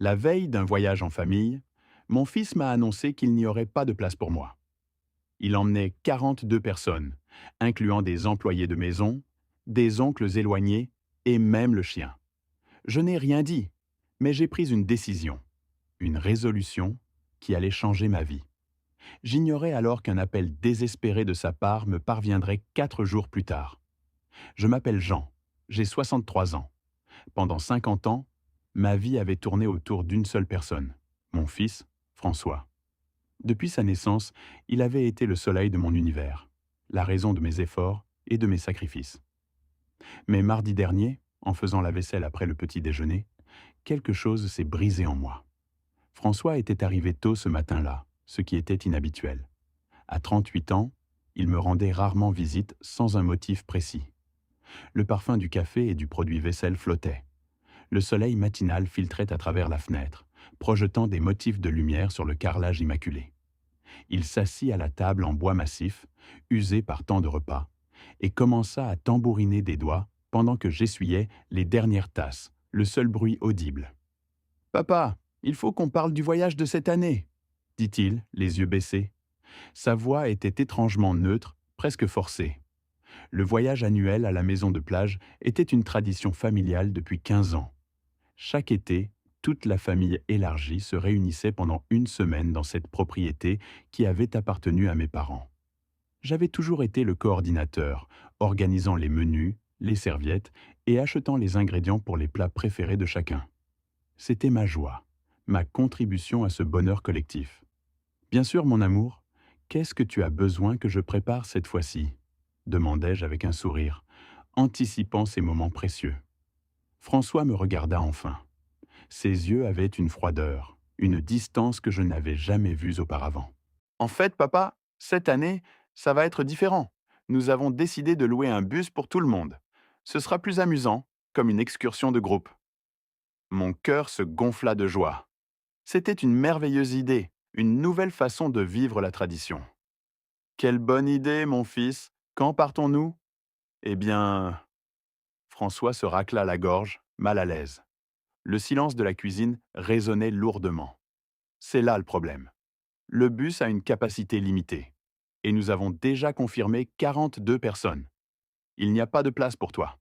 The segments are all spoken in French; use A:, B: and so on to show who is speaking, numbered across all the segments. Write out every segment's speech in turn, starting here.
A: La veille d'un voyage en famille, mon fils m'a annoncé qu'il n'y aurait pas de place pour moi. Il emmenait 42 personnes, incluant des employés de maison, des oncles éloignés et même le chien. Je n'ai rien dit, mais j'ai pris une décision, une résolution qui allait changer ma vie. J'ignorais alors qu'un appel désespéré de sa part me parviendrait 4 jours plus tard. Je m'appelle Jean, j'ai 63 ans. Pendant 50 ans, ma vie avait tourné autour d'une seule personne, mon fils, François. Depuis sa naissance, il avait été le soleil de mon univers, la raison de mes efforts et de mes sacrifices. Mais mardi dernier, en faisant la vaisselle après le petit déjeuner, quelque chose s'est brisé en moi. François était arrivé tôt ce matin-là, ce qui était inhabituel. À 38 ans, il me rendait rarement visite sans un motif précis. Le parfum du café et du produit vaisselle flottait. Le soleil matinal filtrait à travers la fenêtre, projetant des motifs de lumière sur le carrelage immaculé. Il s'assit à la table en bois massif, usé par tant de repas, et commença à tambouriner des doigts pendant que j'essuyais les dernières tasses, le seul bruit audible. « Papa, il faut qu'on parle du voyage de cette année », dit-il, les yeux baissés. Sa voix était étrangement neutre, presque forcée. Le voyage annuel à la maison de plage était une tradition familiale depuis 15 ans. Chaque été, toute la famille élargie se réunissait pendant une semaine dans cette propriété qui avait appartenu à mes parents. J'avais toujours été le coordinateur, organisant les menus, les serviettes et achetant les ingrédients pour les plats préférés de chacun. C'était ma joie, ma contribution à ce bonheur collectif. Bien sûr, mon amour, qu'est-ce que tu as besoin que je prépare cette fois-ci ? Demandai-je avec un sourire, anticipant ces moments précieux. François me regarda enfin. Ses yeux avaient une froideur, une distance que je n'avais jamais vue auparavant. En fait, papa, cette année, ça va être différent. Nous avons décidé de louer un bus pour tout le monde. Ce sera plus amusant, comme une excursion de groupe. Mon cœur se gonfla de joie. C'était une merveilleuse idée, une nouvelle façon de vivre la tradition. Quelle bonne idée, mon fils. Quand partons-nous ? Eh bien, François se racla la gorge, mal à l'aise. Le silence de la cuisine résonnait lourdement. C'est là le problème. Le bus a une capacité limitée. Et nous avons déjà confirmé 42 personnes. Il n'y a pas de place pour toi.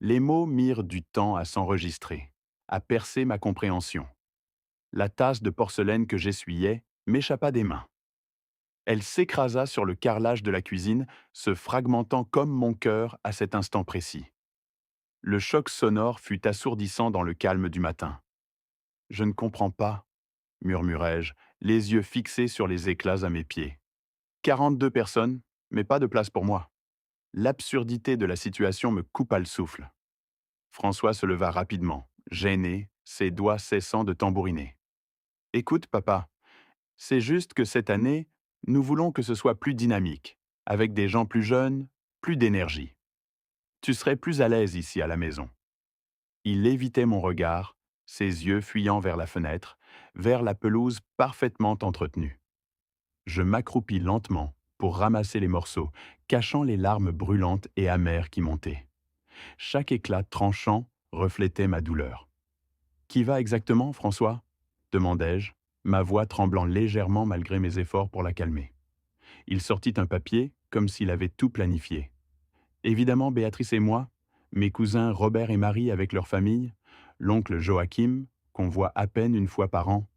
A: Les mots mirent du temps à s'enregistrer, à percer ma compréhension. La tasse de porcelaine que j'essuyais m'échappa des mains. Elle s'écrasa sur le carrelage de la cuisine, se fragmentant comme mon cœur à cet instant précis. Le choc sonore fut assourdissant dans le calme du matin. « Je ne comprends pas », murmurai-je, les yeux fixés sur les éclats à mes pieds. 42 personnes, mais pas de place pour moi. L'absurdité de la situation me coupa le souffle. François se leva rapidement, gêné, ses doigts cessant de tambouriner. « Écoute, papa, c'est juste que cette année, nous voulons que ce soit plus dynamique, avec des gens plus jeunes, plus d'énergie. Tu serais plus à l'aise ici à la maison. » Il évitait mon regard, ses yeux fuyant vers la fenêtre, vers la pelouse parfaitement entretenue. Je m'accroupis lentement pour ramasser les morceaux, cachant les larmes brûlantes et amères qui montaient. Chaque éclat tranchant reflétait ma douleur. « Qui va exactement, François ?» demandai-je, ma voix tremblant légèrement malgré mes efforts pour la calmer. Il sortit un papier, comme s'il avait tout planifié. Évidemment, Béatrice et moi, mes cousins Robert et Marie avec leur famille, l'oncle Joachim, qu'on voit à peine une fois par an,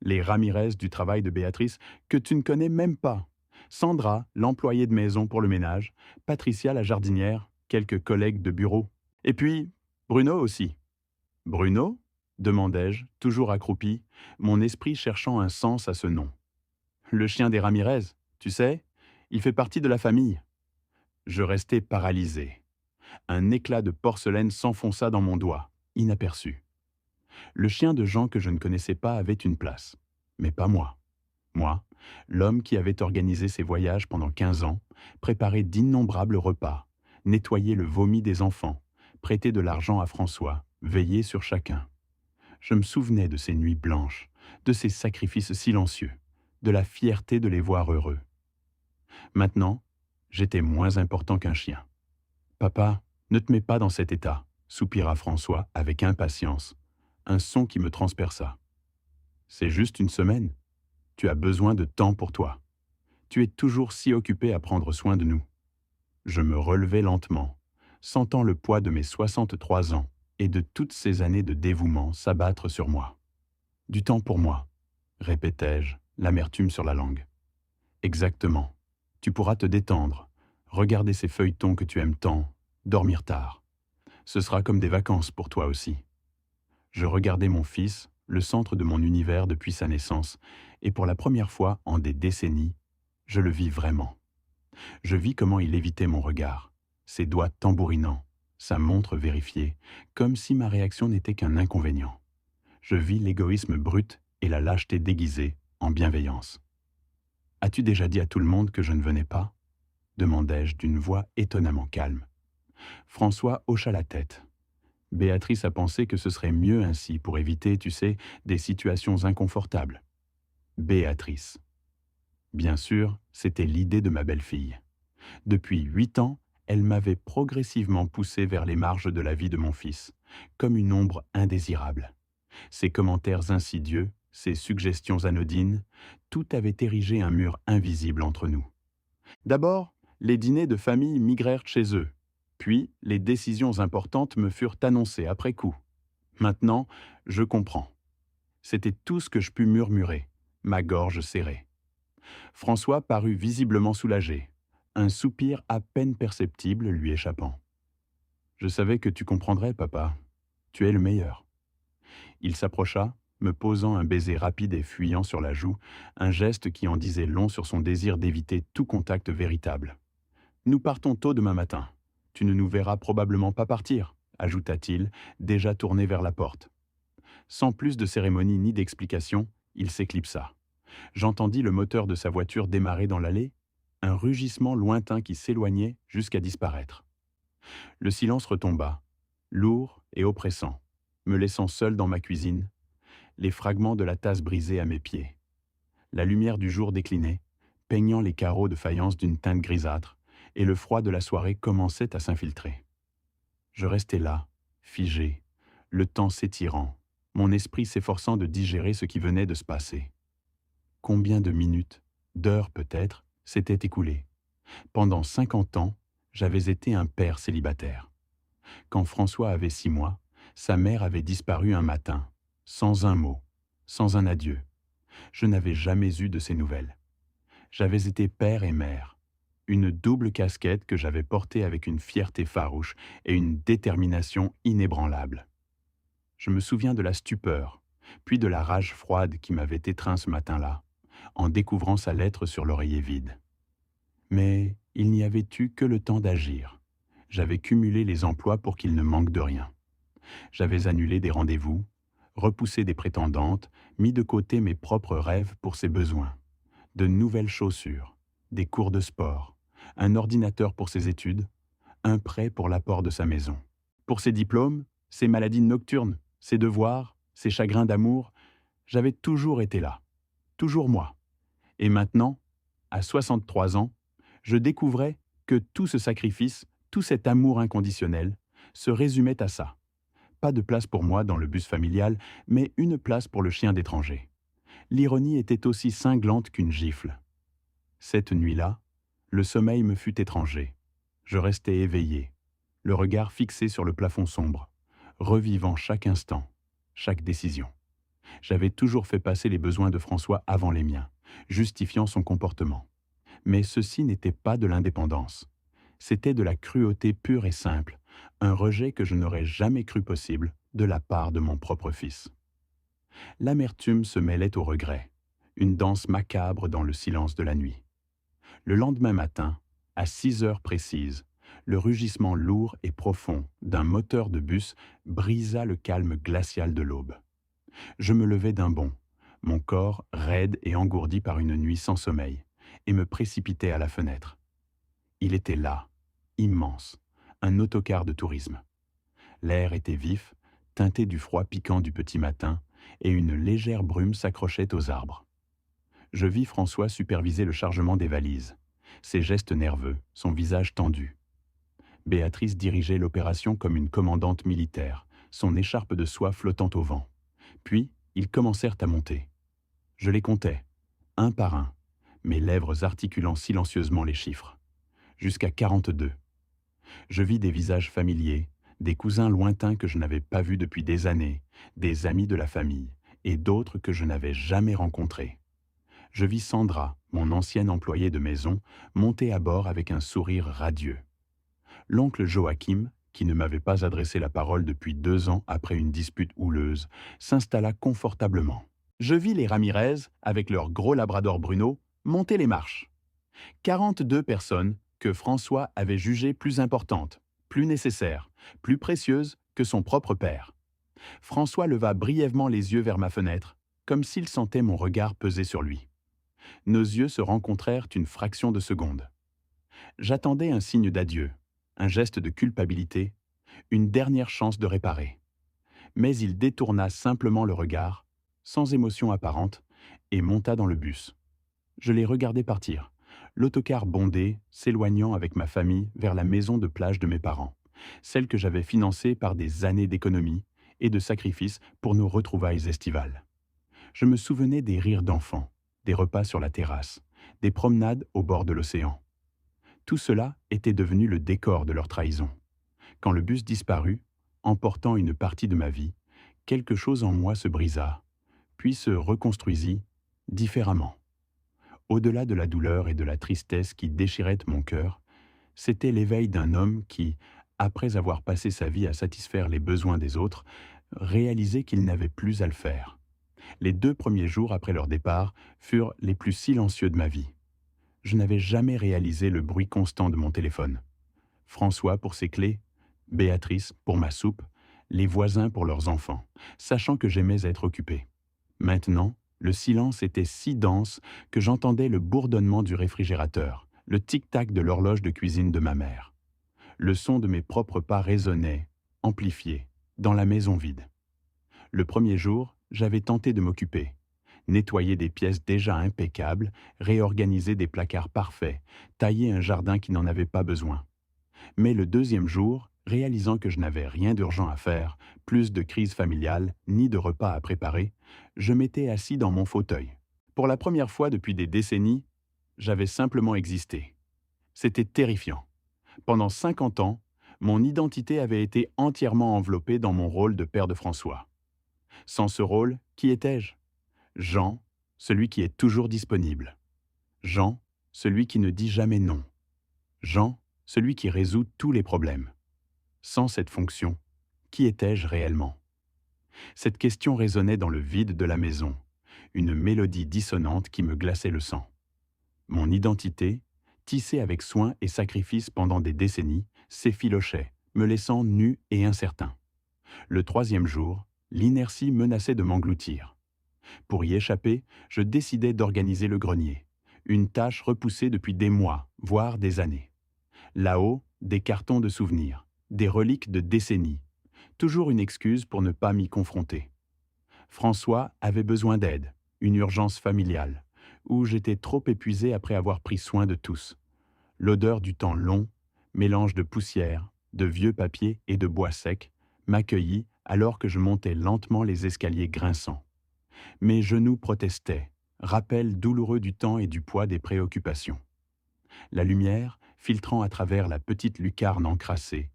A: les Ramirez du travail de Béatrice, que tu ne connais même pas, Sandra, l'employée de maison pour le ménage, Patricia, la jardinière, quelques collègues de bureau, et puis Bruno aussi. « Bruno ?» demandai-je, toujours accroupi, mon esprit cherchant un sens à ce nom. « Le chien des Ramirez, tu sais, il fait partie de la famille. » Je restai paralysé. Un éclat de porcelaine s'enfonça dans mon doigt, inaperçu. Le chien de Jean que je ne connaissais pas avait une place, mais pas moi. Moi, l'homme qui avait organisé ces voyages pendant 15 ans, préparé d'innombrables repas, nettoyé le vomi des enfants, prêté de l'argent à François, veillé sur chacun. Je me souvenais de ces nuits blanches, de ces sacrifices silencieux, de la fierté de les voir heureux. Maintenant, j'étais moins important qu'un chien. « Papa, ne te mets pas dans cet état », soupira François avec impatience. un son qui me transperça. C'est juste une semaine. Tu as besoin de temps pour toi. Tu es toujours si occupé à prendre soin de nous. Je me relevai lentement, sentant le poids de mes 63 ans et de toutes ces années de dévouement s'abattre sur moi. Du temps pour moi, répétai-je, l'amertume sur la langue. Exactement. Tu pourras te détendre, regarder ces feuilletons que tu aimes tant, dormir tard. Ce sera comme des vacances pour toi aussi. Je regardais mon fils, le centre de mon univers depuis sa naissance, et pour la première fois en des décennies, je le vis vraiment. Je vis comment il évitait mon regard, ses doigts tambourinants, sa montre vérifiée, comme si ma réaction n'était qu'un inconvénient. Je vis l'égoïsme brut et la lâcheté déguisée en bienveillance. « As-tu déjà dit à tout le monde que je ne venais pas ?» demandai-je d'une voix étonnamment calme. François hocha la tête. Béatrice a pensé que ce serait mieux ainsi pour éviter, tu sais, des situations inconfortables. Béatrice. Bien sûr, c'était l'idée de ma belle-fille. Depuis 8 ans, elle m'avait progressivement poussé vers les marges de la vie de mon fils, comme une ombre indésirable. Ses commentaires insidieux, ses suggestions anodines, tout avait érigé un mur invisible entre nous. D'abord, les dîners de famille migrèrent chez eux. Puis, les décisions importantes me furent annoncées après coup. Maintenant, je comprends. C'était tout ce que je pus murmurer, ma gorge serrée. François parut visiblement soulagé, un soupir à peine perceptible lui échappant. « Je savais que tu comprendrais, papa. Tu es le meilleur. » Il s'approcha, me posant un baiser rapide et fuyant sur la joue, un geste qui en disait long sur son désir d'éviter tout contact véritable. « Nous partons tôt demain matin. Tu ne nous verras probablement pas partir, » ajouta-t-il, déjà tourné vers la porte. Sans plus de cérémonie ni d'explication, il s'éclipsa. J'entendis le moteur de sa voiture démarrer dans l'allée, un rugissement lointain qui s'éloignait jusqu'à disparaître. Le silence retomba, lourd et oppressant, me laissant seul dans ma cuisine, les fragments de la tasse brisée à mes pieds. La lumière du jour déclinait, peignant les carreaux de faïence d'une teinte grisâtre, et le froid de la soirée commençait à s'infiltrer. Je restais là, figé, le temps s'étirant, mon esprit s'efforçant de digérer ce qui venait de se passer. Combien de minutes, d'heures peut-être, s'étaient écoulées? Pendant 50 ans, j'avais été un père célibataire. Quand François avait 6 mois, sa mère avait disparu un matin, sans un mot, sans un adieu. Je n'avais jamais eu de ses nouvelles. J'avais été père et mère, une double casquette que j'avais portée avec une fierté farouche et une détermination inébranlable. Je me souviens de la stupeur, puis de la rage froide qui m'avait étreint ce matin-là, en découvrant sa lettre sur l'oreiller vide. Mais il n'y avait eu que le temps d'agir. J'avais cumulé les emplois pour qu'il ne manque de rien. J'avais annulé des rendez-vous, repoussé des prétendantes, mis de côté mes propres rêves pour ses besoins. De nouvelles chaussures, des cours de sport, un ordinateur pour ses études, un prêt pour l'apport de sa maison. Pour ses diplômes, ses maladies nocturnes, ses devoirs, ses chagrins d'amour, j'avais toujours été là, toujours moi. Et maintenant, à 63 ans, je découvrais que tout ce sacrifice, tout cet amour inconditionnel, se résumait à ça. Pas de place pour moi dans le bus familial, mais une place pour le chien d'étranger. L'ironie était aussi cinglante qu'une gifle. Cette nuit-là, le sommeil me fut étranger. Je restais éveillé, le regard fixé sur le plafond sombre, revivant chaque instant, chaque décision. J'avais toujours fait passer les besoins de François avant les miens, justifiant son comportement. Mais ceci n'était pas de l'indépendance. C'était de la cruauté pure et simple, un rejet que je n'aurais jamais cru possible de la part de mon propre fils. L'amertume se mêlait au regret, une danse macabre dans le silence de la nuit. Le lendemain matin, à 6 heures précises, le rugissement lourd et profond d'un moteur de bus brisa le calme glacial de l'aube. Je me levai d'un bond, mon corps raide et engourdi par une nuit sans sommeil, et me précipitai à la fenêtre. Il était là, immense, un autocar de tourisme. L'air était vif, teinté du froid piquant du petit matin, et une légère brume s'accrochait aux arbres. Je vis François superviser le chargement des valises, ses gestes nerveux, son visage tendu. Béatrice dirigeait l'opération comme une commandante militaire, son écharpe de soie flottant au vent. Puis, ils commencèrent à monter. Je les comptais, un par un, mes lèvres articulant silencieusement les chiffres. Jusqu'à 42. Je vis des visages familiers, des cousins lointains que je n'avais pas vus depuis des années, des amis de la famille, et d'autres que je n'avais jamais rencontrés. Je vis Sandra, mon ancienne employée de maison, monter à bord avec un sourire radieux. L'oncle Joachim, qui ne m'avait pas adressé la parole depuis 2 ans après une dispute houleuse, s'installa confortablement. Je vis les Ramirez, avec leur gros labrador Bruno, monter les marches. 42 personnes que François avait jugées plus importantes, plus nécessaires, plus précieuses que son propre père. François leva brièvement les yeux vers ma fenêtre, comme s'il sentait mon regard peser sur lui. Nos yeux se rencontrèrent une fraction de seconde. J'attendais un signe d'adieu, un geste de culpabilité, une dernière chance de réparer. Mais il détourna simplement le regard, sans émotion apparente, et monta dans le bus. Je l'ai regardé partir, l'autocar bondé, s'éloignant avec ma famille vers la maison de plage de mes parents, celle que j'avais financée par des années d'économie et de sacrifices pour nos retrouvailles estivales. Je me souvenais des rires d'enfants, des repas sur la terrasse, des promenades au bord de l'océan. Tout cela était devenu le décor de leur trahison. Quand le bus disparut, emportant une partie de ma vie, quelque chose en moi se brisa, puis se reconstruisit différemment. Au-delà de la douleur et de la tristesse qui déchiraient mon cœur, c'était l'éveil d'un homme qui, après avoir passé sa vie à satisfaire les besoins des autres, réalisait qu'il n'avait plus à le faire. Les 2 premiers jours après leur départ furent les plus silencieux de ma vie. Je n'avais jamais réalisé le bruit constant de mon téléphone. François pour ses clés, Béatrice pour ma soupe, les voisins pour leurs enfants, sachant que j'aimais être occupé. Maintenant, le silence était si dense que j'entendais le bourdonnement du réfrigérateur, le tic-tac de l'horloge de cuisine de ma mère. Le son de mes propres pas résonnait, amplifié, dans la maison vide. Le premier jour, j'avais tenté de m'occuper. Nettoyer des pièces déjà impeccables, réorganiser des placards parfaits, tailler un jardin qui n'en avait pas besoin. Mais le deuxième jour, réalisant que je n'avais rien d'urgent à faire, plus de crise familiale, ni de repas à préparer, je m'étais assis dans mon fauteuil. Pour la première fois depuis des décennies, j'avais simplement existé. C'était terrifiant. Pendant 50 ans, mon identité avait été entièrement enveloppée dans mon rôle de père de François. Sans ce rôle, qui étais-je ? Jean, celui qui est toujours disponible. Jean, celui qui ne dit jamais non. Jean, celui qui résout tous les problèmes. Sans cette fonction, qui étais-je réellement ? Cette question résonnait dans le vide de la maison, une mélodie dissonante qui me glaçait le sang. Mon identité, tissée avec soin et sacrifice pendant des décennies, s'effilochait, me laissant nu et incertain. Le 3e jour, l'inertie menaçait de m'engloutir. Pour y échapper, je décidai d'organiser le grenier, une tâche repoussée depuis des mois, voire des années. Là-haut, des cartons de souvenirs, des reliques de décennies, toujours une excuse pour ne pas m'y confronter. François avait besoin d'aide, une urgence familiale, où j'étais trop épuisé après avoir pris soin de tous. L'odeur du temps long, mélange de poussière, de vieux papiers et de bois sec, m'accueillit alors que je montais lentement les escaliers grinçants. Mes genoux protestaient, rappel douloureux du temps et du poids des préoccupations. La lumière, filtrant à travers la petite lucarne encrassée,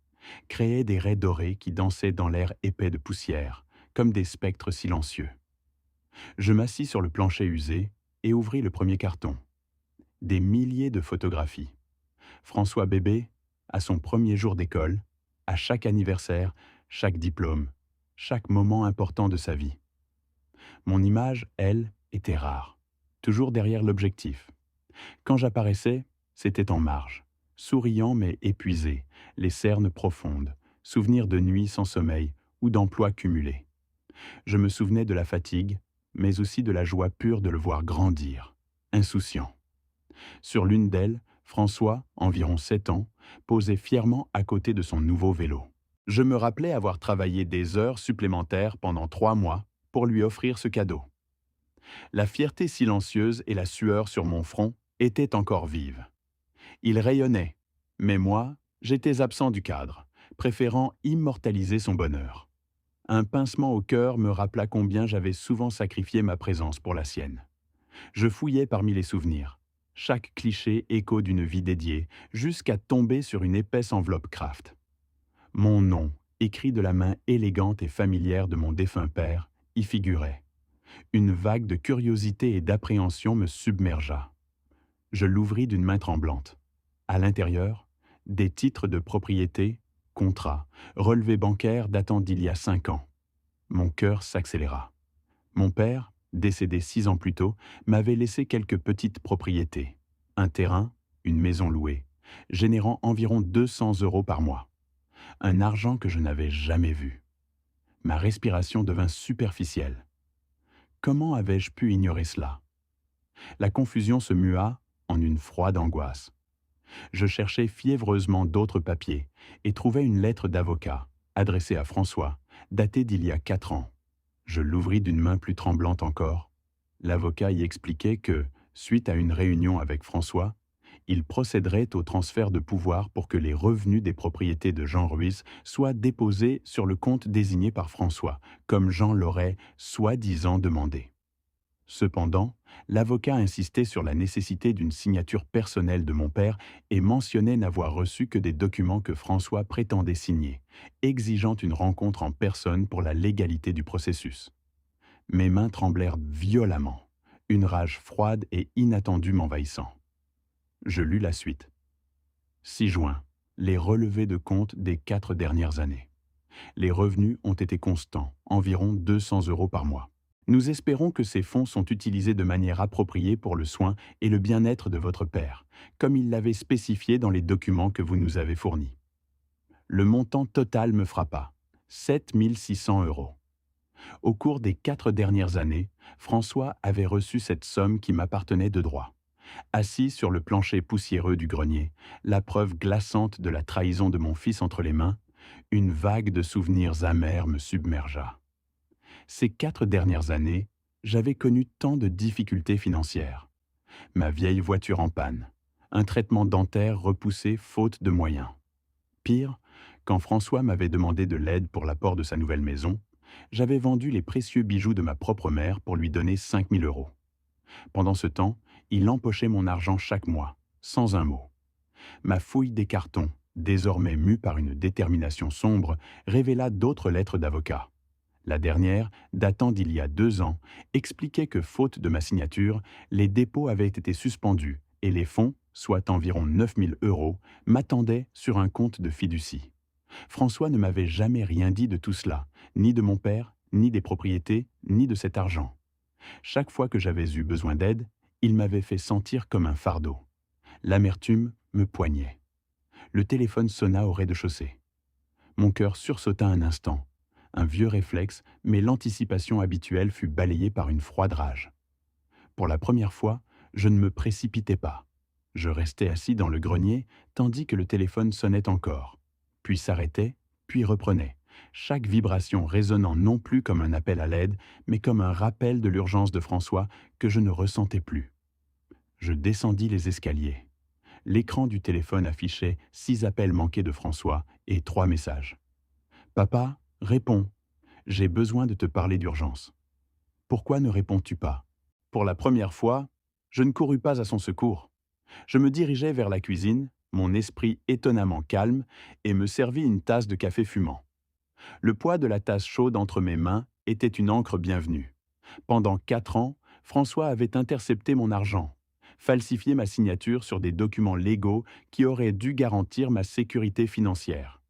A: créait des raies dorées qui dansaient dans l'air épais de poussière, comme des spectres silencieux. Je m'assis sur le plancher usé et ouvris le premier carton. Des milliers de photographies. François bébé, à son premier jour d'école, à chaque anniversaire, chaque diplôme, chaque moment important de sa vie. Mon image, elle, était rare, toujours derrière l'objectif. Quand j'apparaissais, c'était en marge, souriant mais épuisé, les cernes profondes, souvenirs de nuits sans sommeil ou d'emplois cumulés. Je me souvenais de la fatigue, mais aussi de la joie pure de le voir grandir, insouciant. Sur l'une d'elles, François, environ 7 ans, posait fièrement à côté de son nouveau vélo. Je me rappelais avoir travaillé des heures supplémentaires pendant 3 mois pour lui offrir ce cadeau. La fierté silencieuse et la sueur sur mon front étaient encore vives. Il rayonnait, mais moi, j'étais absent du cadre, préférant immortaliser son bonheur. Un pincement au cœur me rappela combien j'avais souvent sacrifié ma présence pour la sienne. Je fouillais parmi les souvenirs. Chaque cliché écho d'une vie dédiée, jusqu'à tomber sur une épaisse enveloppe Kraft. Mon nom, écrit de la main élégante et familière de mon défunt père, y figurait. Une vague de curiosité et d'appréhension me submergea. Je l'ouvris d'une main tremblante. À l'intérieur, des titres de propriété, contrats, relevés bancaires datant d'il y a 5 ans. Mon cœur s'accéléra. Mon père, décédé 6 ans plus tôt, m'avait laissé quelques petites propriétés. Un terrain, une maison louée, générant environ 200 € par mois. Un argent que je n'avais jamais vu. Ma respiration devint superficielle. Comment avais-je pu ignorer cela? La confusion se mua en une froide angoisse. Je cherchais fiévreusement d'autres papiers et trouvai une lettre d'avocat, adressée à François, datée d'il y a 4 ans. Je l'ouvris d'une main plus tremblante encore. L'avocat y expliquait que, suite à une réunion avec François, il procéderait au transfert de pouvoir pour que les revenus des propriétés de Jean Ruiz soient déposés sur le compte désigné par François, comme Jean l'aurait soi-disant demandé. Cependant, l'avocat insistait sur la nécessité d'une signature personnelle de mon père et mentionnait n'avoir reçu que des documents que François prétendait signer, exigeant une rencontre en personne pour la légalité du processus. Mes mains tremblèrent violemment, une rage froide et inattendue m'envahissant. Je lus la suite. 6 juin, les relevés de compte des 4 dernières années. Les revenus ont été constants, environ 200 € par mois. Nous espérons que ces fonds sont utilisés de manière appropriée pour le soin et le bien-être de votre père, comme il l'avait spécifié dans les documents que vous nous avez fournis. Le montant total me frappa, 7 600 €. Au cours des 4 dernières années, François avait reçu cette somme qui m'appartenait de droit. Assis sur le plancher poussiéreux du grenier, la preuve glaçante de la trahison de mon fils entre les mains, une vague de souvenirs amers me submergea. Ces 4 dernières années, j'avais connu tant de difficultés financières. Ma vieille voiture en panne, un traitement dentaire repoussé faute de moyens. Pire, quand François m'avait demandé de l'aide pour l'apport de sa nouvelle maison, j'avais vendu les précieux bijoux de ma propre mère pour lui donner 5 000 €. Pendant ce temps, il empochait mon argent chaque mois, sans un mot. Ma fouille des cartons, désormais mue par une détermination sombre, révéla d'autres lettres d'avocat. La dernière, datant d'il y a 2 ans, expliquait que, faute de ma signature, les dépôts avaient été suspendus et les fonds, soit environ 9 000 €, m'attendaient sur un compte de fiducie. François ne m'avait jamais rien dit de tout cela, ni de mon père, ni des propriétés, ni de cet argent. Chaque fois que j'avais eu besoin d'aide, il m'avait fait sentir comme un fardeau. L'amertume me poignait. Le téléphone sonna au rez-de-chaussée. Mon cœur sursauta un instant. Un vieux réflexe, mais l'anticipation habituelle fut balayée par une froide rage. Pour la première fois, je ne me précipitais pas. Je restais assis dans le grenier, tandis que le téléphone sonnait encore, puis s'arrêtait, puis reprenait, chaque vibration résonnant non plus comme un appel à l'aide, mais comme un rappel de l'urgence de François que je ne ressentais plus. Je descendis les escaliers. L'écran du téléphone affichait 6 appels manqués de François et 3 messages. « Papa, réponds. J'ai besoin de te parler d'urgence. » Pourquoi ne réponds-tu pas? Pour la première fois, je ne courus pas à son secours. Je me dirigeai vers la cuisine, mon esprit étonnamment calme, et me servis une tasse de café fumant. Le poids de la tasse chaude entre mes mains était une encre bienvenue. Pendant 4 ans, François avait intercepté mon argent, falsifié ma signature sur des documents légaux qui auraient dû garantir ma sécurité financière.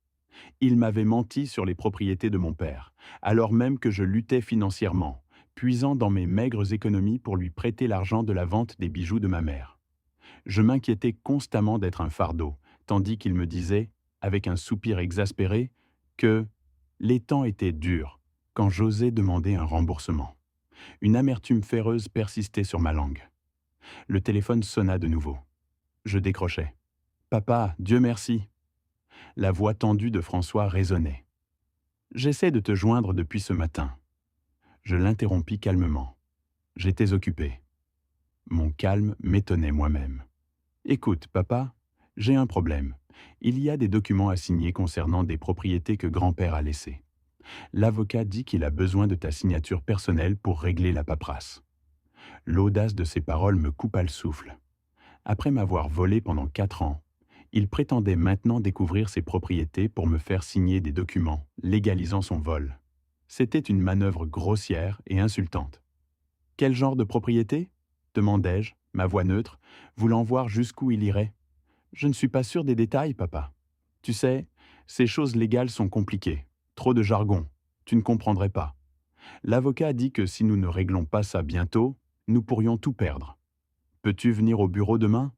A: Il m'avait menti sur les propriétés de mon père, alors même que je luttais financièrement, puisant dans mes maigres économies pour lui prêter l'argent de la vente des bijoux de ma mère. Je m'inquiétais constamment d'être un fardeau, tandis qu'il me disait, avec un soupir exaspéré, que les temps étaient durs quand j'osais demander un remboursement. Une amertume féreuse persistait sur ma langue. Le téléphone sonna de nouveau. Je décrochai. « Papa, Dieu merci !» La voix tendue de François résonnait. « J'essaie de te joindre depuis ce matin. » Je l'interrompis calmement. J'étais occupé. Mon calme m'étonnait moi-même. « Écoute, papa, j'ai un problème. Il y a des documents à signer concernant des propriétés que grand-père a laissées. L'avocat dit qu'il a besoin de ta signature personnelle pour régler la paperasse. L'audace de ses paroles me coupa le souffle. Après m'avoir volé pendant 4 ans, il prétendait maintenant découvrir ses propriétés pour me faire signer des documents légalisant son vol. C'était une manœuvre grossière et insultante. Quel genre de propriété? Demandai-je, ma voix neutre, voulant voir jusqu'où il irait. Je ne suis pas sûr des détails, papa. Tu sais, ces choses légales sont compliquées. Trop de jargon. Tu ne comprendrais pas. L'avocat a dit que si nous ne réglons pas ça bientôt, nous pourrions tout perdre. Peux-tu venir au bureau demain?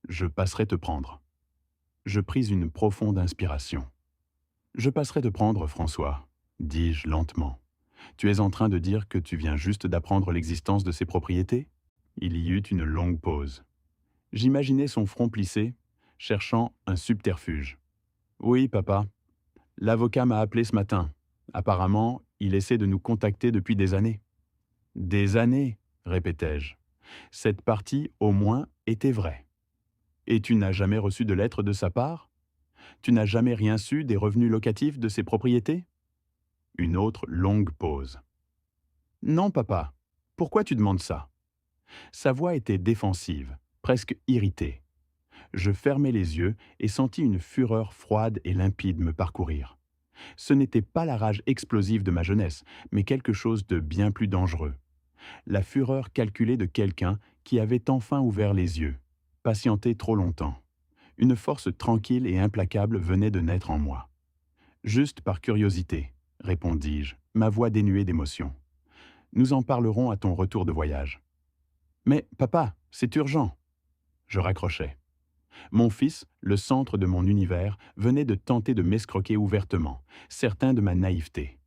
A: Je passerai te prendre. Je pris une profonde inspiration. Je passerai te prendre, François, dis-je lentement. Tu es en train de dire que tu viens juste d'apprendre l'existence de ces propriétés? Il y eut une longue pause. J'imaginais son front plissé, cherchant un subterfuge. Oui, papa. L'avocat m'a appelé ce matin. Apparemment, il essaie de nous contacter depuis des années. Des années, répétai-je. Cette partie, au moins, était vraie. Et tu n'as jamais reçu de lettre de sa part? Tu n'as jamais rien su des revenus locatifs de ses propriétés? Une autre longue pause. Non, papa. Pourquoi tu demandes ça? Sa voix était défensive, presque irritée. Je fermai les yeux et sentis une fureur froide et limpide me parcourir. Ce n'était pas la rage explosive de ma jeunesse, mais quelque chose de bien plus dangereux. La fureur calculée de quelqu'un qui avait enfin ouvert les yeux, patienté trop longtemps. Une force tranquille et implacable venait de naître en moi. Juste par curiosité, répondis-je, ma voix dénuée d'émotion. Nous en parlerons à ton retour de voyage. Mais, papa, c'est urgent. Je raccrochai. Mon fils, le centre de mon univers, venait de tenter de m'escroquer ouvertement, certain de ma naïveté.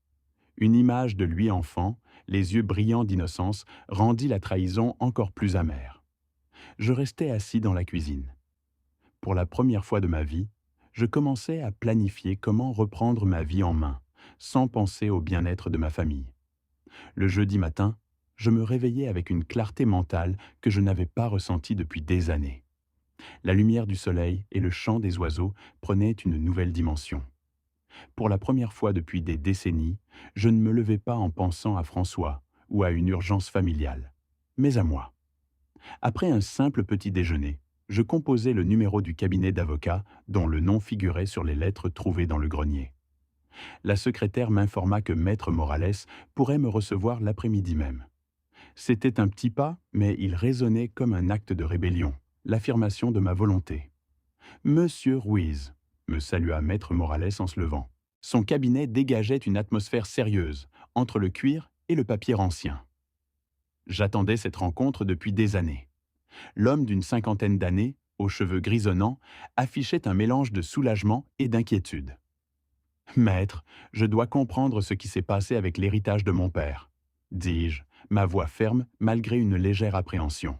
A: Une image de lui enfant, les yeux brillants d'innocence, rendit la trahison encore plus amère. Je restai assis dans la cuisine. Pour la première fois de ma vie, je commençais à planifier comment reprendre ma vie en main, sans penser au bien-être de ma famille. Le jeudi matin, je me réveillais avec une clarté mentale que je n'avais pas ressentie depuis des années. La lumière du soleil et le chant des oiseaux prenaient une nouvelle dimension. Pour la première fois depuis des décennies, je ne me levais pas en pensant à François ou à une urgence familiale, mais à moi. Après un simple petit déjeuner, je composai le numéro du cabinet d'avocat dont le nom figurait sur les lettres trouvées dans le grenier. La secrétaire m'informa que Maître Morales pourrait me recevoir l'après-midi même. C'était un petit pas, mais il résonnait comme un acte de rébellion, l'affirmation de ma volonté. « Monsieur Ruiz », me salua Maître Morales en se levant. Son cabinet dégageait une atmosphère sérieuse, entre le cuir et le papier ancien. J'attendais cette rencontre depuis des années. L'homme d'une 50aine d'années, aux cheveux grisonnants, affichait un mélange de soulagement et d'inquiétude. « Maître, je dois comprendre ce qui s'est passé avec l'héritage de mon père, » dis-je, ma voix ferme malgré une légère appréhension.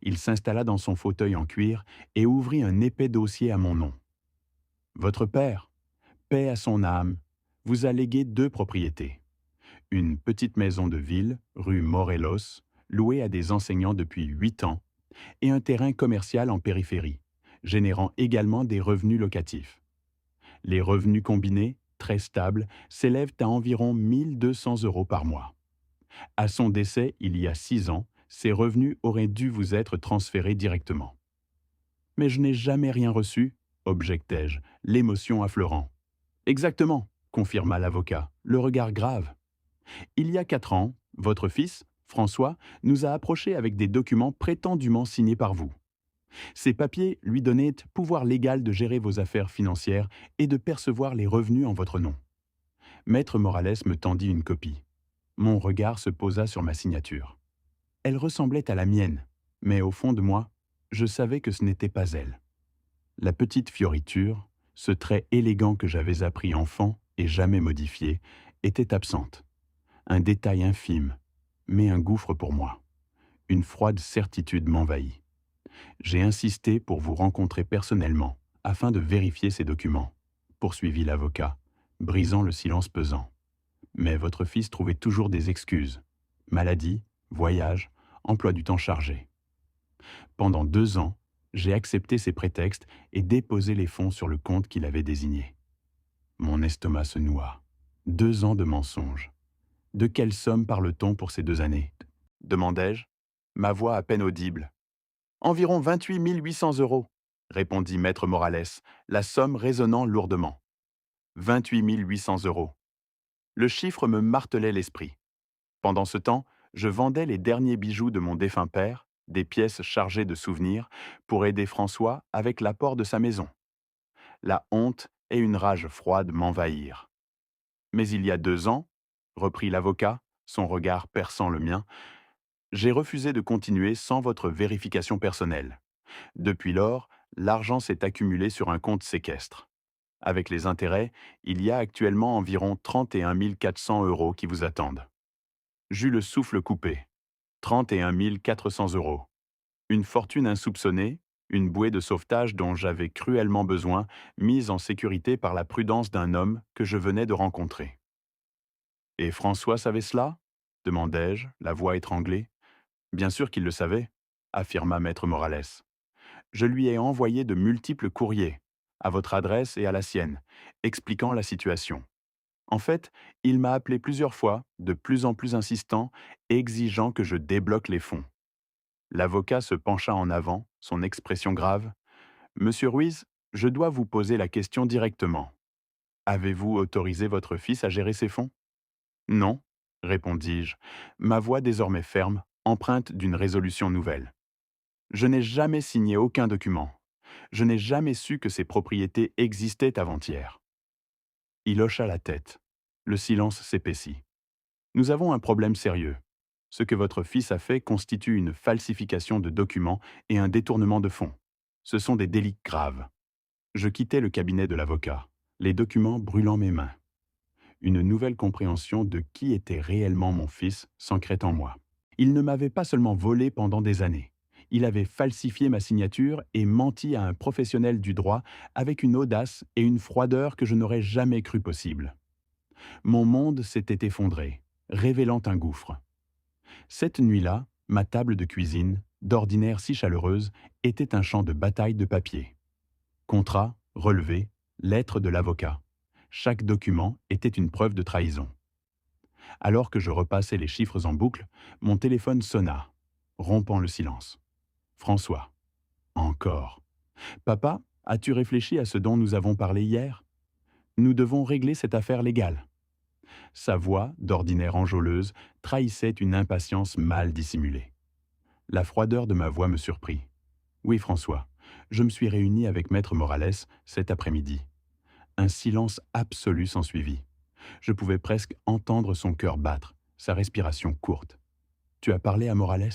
A: Il s'installa dans son fauteuil en cuir et ouvrit un épais dossier à mon nom. « Votre père, paix à son âme, vous a légué 2 propriétés. Une petite maison de ville, rue Morelos, louée à des enseignants depuis 8 ans, et un terrain commercial en périphérie, générant également des revenus locatifs. Les revenus combinés, très stables, s'élèvent à environ 1 200 € par mois. À son décès, il y a 6 ans, ces revenus auraient dû vous être transférés directement. »« Mais je n'ai jamais rien reçu, » objectai-je, l'émotion affleurant. « Exactement, » confirma l'avocat, le regard grave. « Il y a 4 ans, votre fils, François, nous a approchés avec des documents prétendument signés par vous. Ces papiers lui donnaient pouvoir légal de gérer vos affaires financières et de percevoir les revenus en votre nom. Maître Morales me tendit une copie. Mon regard se posa sur ma signature. Elle ressemblait à la mienne, mais au fond de moi, je savais que ce n'était pas elle. La petite fioriture, ce trait élégant que j'avais appris enfant et jamais modifié, était absente. Un détail infime, mais un gouffre pour moi. Une froide certitude m'envahit. J'ai insisté pour vous rencontrer personnellement, afin de vérifier ces documents, poursuivit l'avocat, brisant le silence pesant. Mais votre fils trouvait toujours des excuses. Maladie, voyage, emploi du temps chargé. Pendant 2 ans, j'ai accepté ces prétextes et déposé les fonds sur le compte qu'il avait désigné. Mon estomac se noua. 2 ans de mensonges. De quelle somme parle-t-on pour ces 2 années demandai-je, ma voix à peine audible. Environ 28 800 euros, répondit maître Morales, la somme résonnant lourdement. 28 800 euros. Le chiffre me martelait l'esprit. Pendant ce temps, je vendais les derniers bijoux de mon défunt père, des pièces chargées de souvenirs, pour aider François avec l'apport de sa maison. La honte et une rage froide m'envahirent. Mais il y a 2 ans, reprit l'avocat, son regard perçant le mien, j'ai refusé de continuer sans votre vérification personnelle. Depuis lors, l'argent s'est accumulé sur un compte séquestre. Avec les intérêts, il y a actuellement environ 31 400 euros qui vous attendent. J'eus le souffle coupé. 31 400 euros. Une fortune insoupçonnée, une bouée de sauvetage dont j'avais cruellement besoin, mise en sécurité par la prudence d'un homme que je venais de rencontrer. Et François savait cela demandai-je, la voix étranglée. Bien sûr qu'il le savait, affirma maître Morales. Je lui ai envoyé de multiples courriers, à votre adresse et à la sienne, expliquant la situation. En fait, il m'a appelé plusieurs fois, de plus en plus insistant, exigeant que je débloque les fonds. L'avocat se pencha en avant, son expression grave. Monsieur Ruiz, je dois vous poser la question directement. Avez-vous autorisé votre fils à gérer ses fonds? Non, répondis-je, ma voix désormais ferme, empreinte d'une résolution nouvelle. Je n'ai jamais signé aucun document. Je n'ai jamais su que ces propriétés existaient avant-hier. Il hocha la tête. Le silence s'épaissit. Nous avons un problème sérieux. Ce que votre fils a fait constitue une falsification de documents et un détournement de fonds. Ce sont des délits graves. Je quittai le cabinet de l'avocat, les documents brûlant mes mains. Une nouvelle compréhension de qui était réellement mon fils s'ancrait en moi. Il ne m'avait pas seulement volé pendant des années. Il avait falsifié ma signature et menti à un professionnel du droit avec une audace et une froideur que je n'aurais jamais cru possible. Mon monde s'était effondré, révélant un gouffre. Cette nuit-là, ma table de cuisine, d'ordinaire si chaleureuse, était un champ de bataille de papier. Contrat, relevé, lettre de l'avocat. Chaque document était une preuve de trahison. Alors que je repassais les chiffres en boucle, mon téléphone sonna, rompant le silence. François. Encore. Papa, as-tu réfléchi à ce dont nous avons parlé hier? Nous devons régler cette affaire légale. Sa voix, d'ordinaire enjôleuse, trahissait une impatience mal dissimulée. La froideur de ma voix me surprit. Oui, François, je me suis réuni avec maître Morales cet après-midi. Un silence absolu s'ensuivit. Je pouvais presque entendre son cœur battre, sa respiration courte. Tu as parlé à Morales?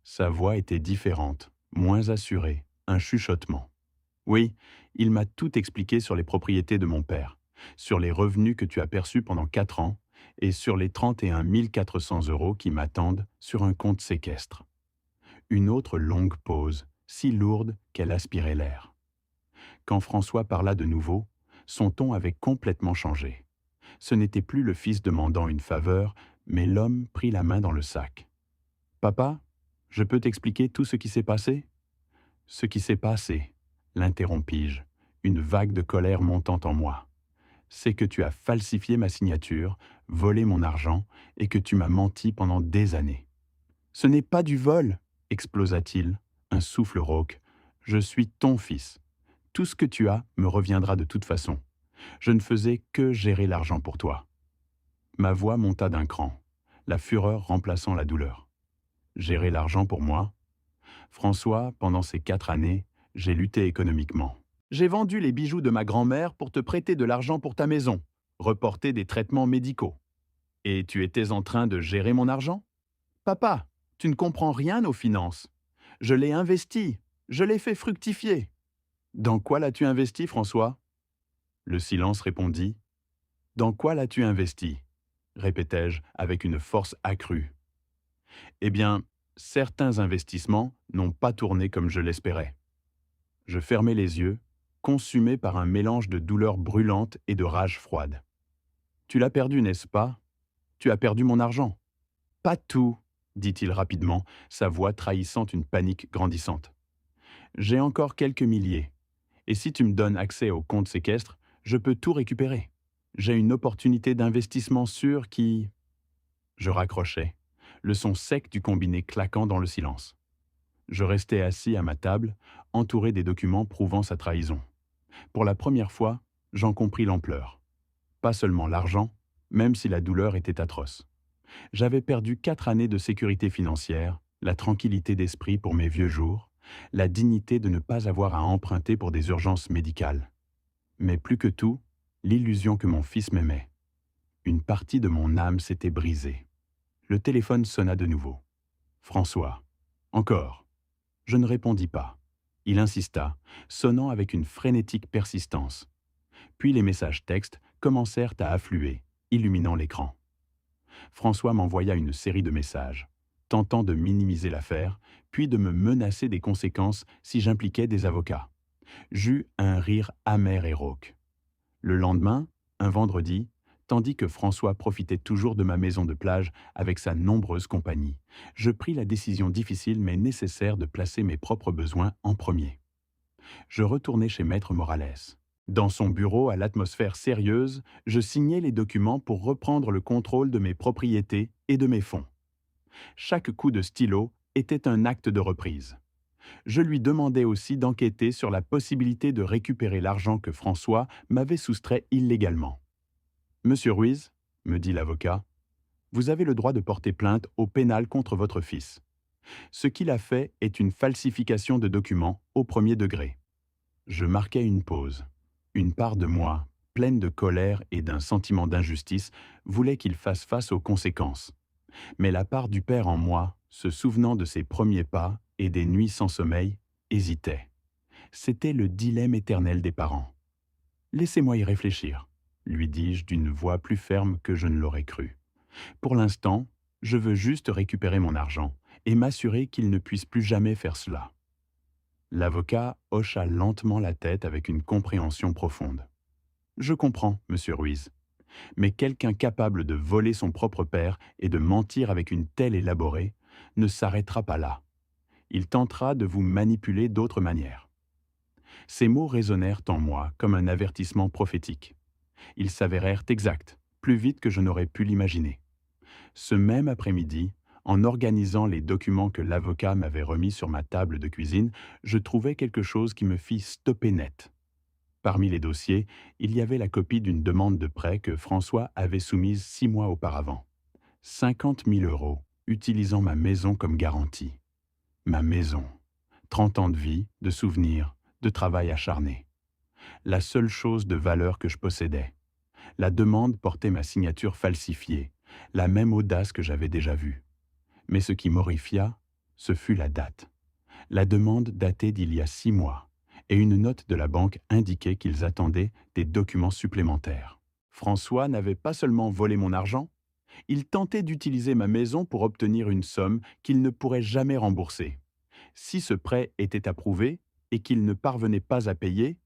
A: Sa voix était différente, moins assurée, un chuchotement. Oui, il m'a tout expliqué sur les propriétés de mon père, sur les revenus que tu as perçus pendant 4 ans et sur les 31 400 euros qui m'attendent sur un compte séquestre. Une autre longue pause, si lourde qu'elle aspirait l'air. Quand François parla de nouveau, son ton avait complètement changé. Ce n'était plus le fils demandant une faveur, mais l'homme prit la main dans le sac. « Papa, je peux t'expliquer tout ce qui s'est passé ?» « Ce qui s'est passé, l'interrompis-je, une vague de colère montant en moi. C'est que tu as falsifié ma signature, volé mon argent et que tu m'as menti pendant des années. Ce n'est pas du vol, explosa-t-il, un souffle rauque. Je suis ton fils. Tout ce que tu as me reviendra de toute façon. Je ne faisais que gérer l'argent pour toi. Ma voix monta d'un cran, la fureur remplaçant la douleur. Gérer l'argent pour moi? François, pendant ces 4 années, j'ai lutté économiquement. J'ai vendu les bijoux de ma grand-mère pour te prêter de l'argent pour ta maison, reporter des traitements médicaux. Et tu étais en train de gérer mon argent? Papa, tu ne comprends rien aux finances. Je l'ai investi, je l'ai fait fructifier. Dans quoi l'as-tu investi, François? Le silence répondit. Dans quoi l'as-tu investi? Répétai-je avec une force accrue. Eh bien, certains investissements n'ont pas tourné comme je l'espérais. Je fermai les yeux, consumé par un mélange de douleur brûlante et de rage froide. Tu l'as perdu, n'est-ce pas? Tu as perdu mon argent. Pas tout, dit-il rapidement, sa voix trahissant une panique grandissante. J'ai encore quelques milliers, et si tu me donnes accès au compte séquestre, je peux tout récupérer. J'ai une opportunité d'investissement sûre qui... Je raccrochais, le son sec du combiné claquant dans le silence. Je restais assis à ma table, entouré des documents prouvant sa trahison. Pour la première fois, j'en compris l'ampleur. Pas seulement l'argent, même si la douleur était atroce. J'avais perdu 4 années de sécurité financière, la tranquillité d'esprit pour mes vieux jours, la dignité de ne pas avoir à emprunter pour des urgences médicales. Mais plus que tout, l'illusion que mon fils m'aimait. Une partie de mon âme s'était brisée. Le téléphone sonna de nouveau. François. Encore. Je ne répondis pas. Il insista, sonnant avec une frénétique persistance. Puis les messages textes commencèrent à affluer, illuminant l'écran. François m'envoya une série de messages, tentant de minimiser l'affaire, puis de me menacer des conséquences si j'impliquais des avocats. J'eus un rire amer et rauque. Le lendemain, un vendredi, tandis que François profitait toujours de ma maison de plage avec sa nombreuse compagnie, je pris la décision difficile mais nécessaire de placer mes propres besoins en premier. Je retournai chez Maître Morales. Dans son bureau à l'atmosphère sérieuse, je signai les documents pour reprendre le contrôle de mes propriétés et de mes fonds. Chaque coup de stylo était un acte de reprise. Je lui demandai aussi d'enquêter sur la possibilité de récupérer l'argent que François m'avait soustrait illégalement. « Monsieur Ruiz, me dit l'avocat, vous avez le droit de porter plainte au pénal contre votre fils. Ce qu'il a fait est une falsification de documents au premier degré. » Je marquai une pause. Une part de moi, pleine de colère et d'un sentiment d'injustice, voulait qu'il fasse face aux conséquences. Mais la part du père en moi, se souvenant de ses premiers pas et des nuits sans sommeil, hésitait. C'était le dilemme éternel des parents. « Laissez-moi y réfléchir », lui dis-je d'une voix plus ferme que je ne l'aurais cru. « Pour l'instant, je veux juste récupérer mon argent et m'assurer qu'il ne puisse plus jamais faire cela. » L'avocat hocha lentement la tête avec une compréhension profonde. « Je comprends, monsieur Ruiz. Mais quelqu'un capable de voler son propre père et de mentir avec une telle élaborée ne s'arrêtera pas là. Il tentera de vous manipuler d'autres manières. » Ces mots résonnèrent en moi comme un avertissement prophétique. Ils s'avérèrent exacts, plus vite que je n'aurais pu l'imaginer. Ce même après-midi, en organisant les documents que l'avocat m'avait remis sur ma table de cuisine, je trouvai quelque chose qui me fit stopper net. Parmi les dossiers, il y avait la copie d'une demande de prêt que François avait soumise 6 mois auparavant. 50 000 €, utilisant ma maison comme garantie. Ma maison. 30 ans de vie, de souvenirs, de travail acharné. La seule chose de valeur que je possédais. La demande portait ma signature falsifiée, la même audace que j'avais déjà vue. Mais ce qui m'horrifia, ce fut la date. La demande datait d'il y a 6 mois, et une note de la banque indiquait qu'ils attendaient des documents supplémentaires. François n'avait pas seulement volé mon argent, il tentait d'utiliser ma maison pour obtenir une somme qu'il ne pourrait jamais rembourser. Si ce prêt était approuvé et qu'il ne parvenait pas à payer,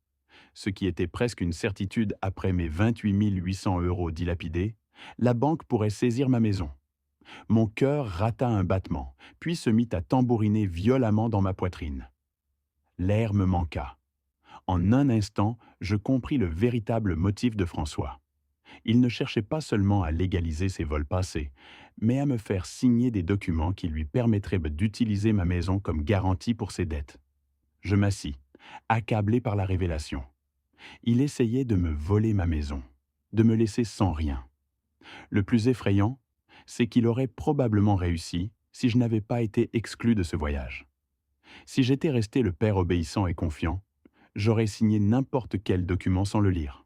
A: ce qui était presque une certitude après mes 28 800 € dilapidés, la banque pourrait saisir ma maison. Mon cœur rata un battement, puis se mit à tambouriner violemment dans ma poitrine. L'air me manqua. En un instant, je compris le véritable motif de François. Il ne cherchait pas seulement à légaliser ses vols passés, mais à me faire signer des documents qui lui permettraient d'utiliser ma maison comme garantie pour ses dettes. Je m'assis, accablé par la révélation. Il essayait de me voler ma maison, de me laisser sans rien. Le plus effrayant, c'est qu'il aurait probablement réussi si je n'avais pas été exclu de ce voyage. Si j'étais resté le père obéissant et confiant, j'aurais signé n'importe quel document sans le lire.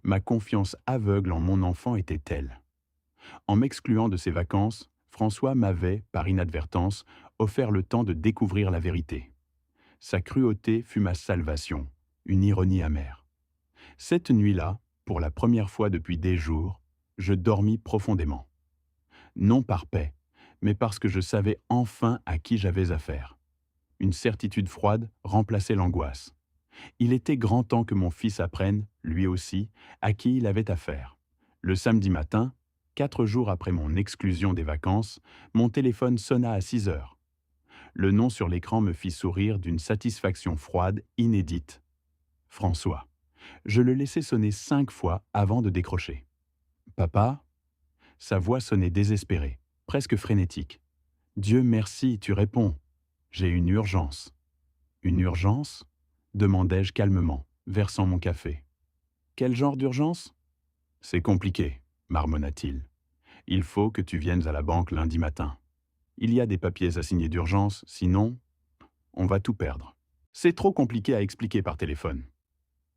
A: Ma confiance aveugle en mon enfant était telle. En m'excluant de ses vacances, François m'avait, par inadvertance, offert le temps de découvrir la vérité. Sa cruauté fut ma salvation, une ironie amère. Cette nuit-là, pour la première fois depuis des jours, je dormis profondément. Non par paix, mais parce que je savais enfin à qui j'avais affaire. Une certitude froide remplaçait l'angoisse. Il était grand temps que mon fils apprenne, lui aussi, à qui il avait affaire. Le samedi matin, 4 jours après mon exclusion des vacances, mon téléphone sonna à 6 heures. Le nom sur l'écran me fit sourire d'une satisfaction froide, inédite. François. Je le laissai sonner 5 fois avant de décrocher. Papa? Sa voix sonnait désespérée, presque frénétique. Dieu merci, tu réponds. J'ai une urgence. Une urgence? Demandai-je calmement, versant mon café. Quel genre d'urgence? C'est compliqué, marmonna-t-il. Il faut que tu viennes à la banque lundi matin. Il y a des papiers à signer d'urgence, sinon, on va tout perdre. C'est trop compliqué à expliquer par téléphone.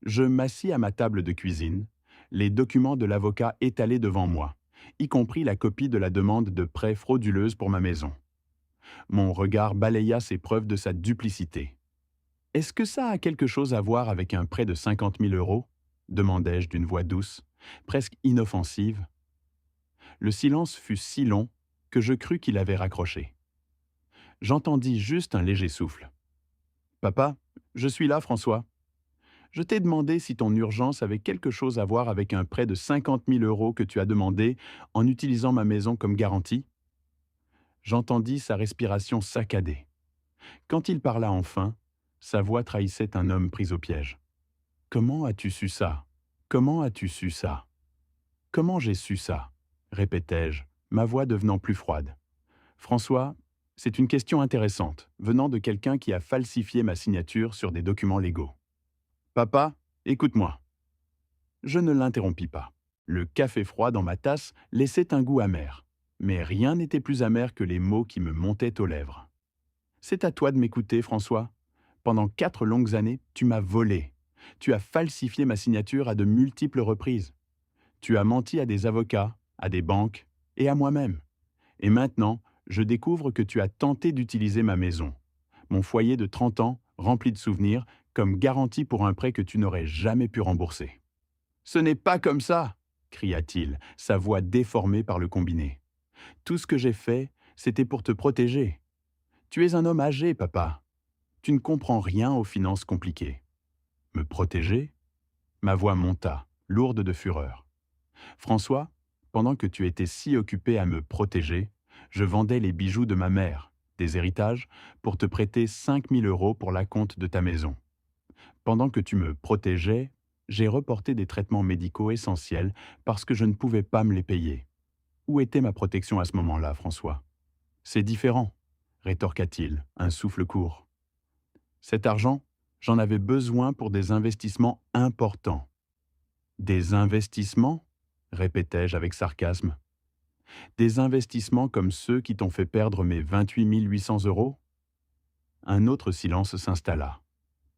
A: Je m'assis à ma table de cuisine, les documents de l'avocat étalés devant moi, y compris la copie de la demande de prêt frauduleuse pour ma maison. Mon regard balaya ces preuves de sa duplicité. Est-ce que ça a quelque chose à voir avec un prêt de 50 000 euros? Demandai-je d'une voix douce, presque inoffensive. Le silence fut si long que je crus qu'il avait raccroché. J'entendis juste un léger souffle. Papa, je suis là, François. Je t'ai demandé si ton urgence avait quelque chose à voir avec un prêt de 50 000 euros que tu as demandé en utilisant ma maison comme garantie. J'entendis sa respiration saccadée. Quand il parla enfin, sa voix trahissait un homme pris au piège. Comment as-tu su ça? Comment as-tu su ça? Comment j'ai su ça? Répétai-je, ma voix devenant plus froide. François, c'est une question intéressante, venant de quelqu'un qui a falsifié ma signature sur des documents légaux. Papa, écoute-moi. Je ne l'interrompis pas. Le café froid dans ma tasse laissait un goût amer, mais rien n'était plus amer que les mots qui me montaient aux lèvres. C'est à toi de m'écouter, François. Pendant 4 longues années, tu m'as volé. Tu as falsifié ma signature à de multiples reprises. Tu as menti à des avocats, à des banques et à moi-même. Et maintenant, je découvre que tu as tenté d'utiliser ma maison, mon foyer de 30 ans, rempli de souvenirs, comme garantie pour un prêt que tu n'aurais jamais pu rembourser. Ce n'est pas comme ça, cria-t-il, sa voix déformée par le combiné. Tout ce que j'ai fait, c'était pour te protéger. Tu es un homme âgé, papa. Tu ne comprends rien aux finances compliquées. Me protéger? Ma voix monta, lourde de fureur. François, pendant que tu étais si occupé à me protéger, je vendais les bijoux de ma mère, des héritages, pour te prêter 5 000 euros pour l'acompte de ta maison. Pendant que tu me protégeais, j'ai reporté des traitements médicaux essentiels parce que je ne pouvais pas me les payer. Où était ma protection à ce moment-là, François? C'est différent, rétorqua-t-il, un souffle court. Cet argent, j'en avais besoin pour des investissements importants. Des investissements? Répétai-je avec sarcasme. Des investissements comme ceux qui t'ont fait perdre mes 28 800 euros? Un autre silence s'installa,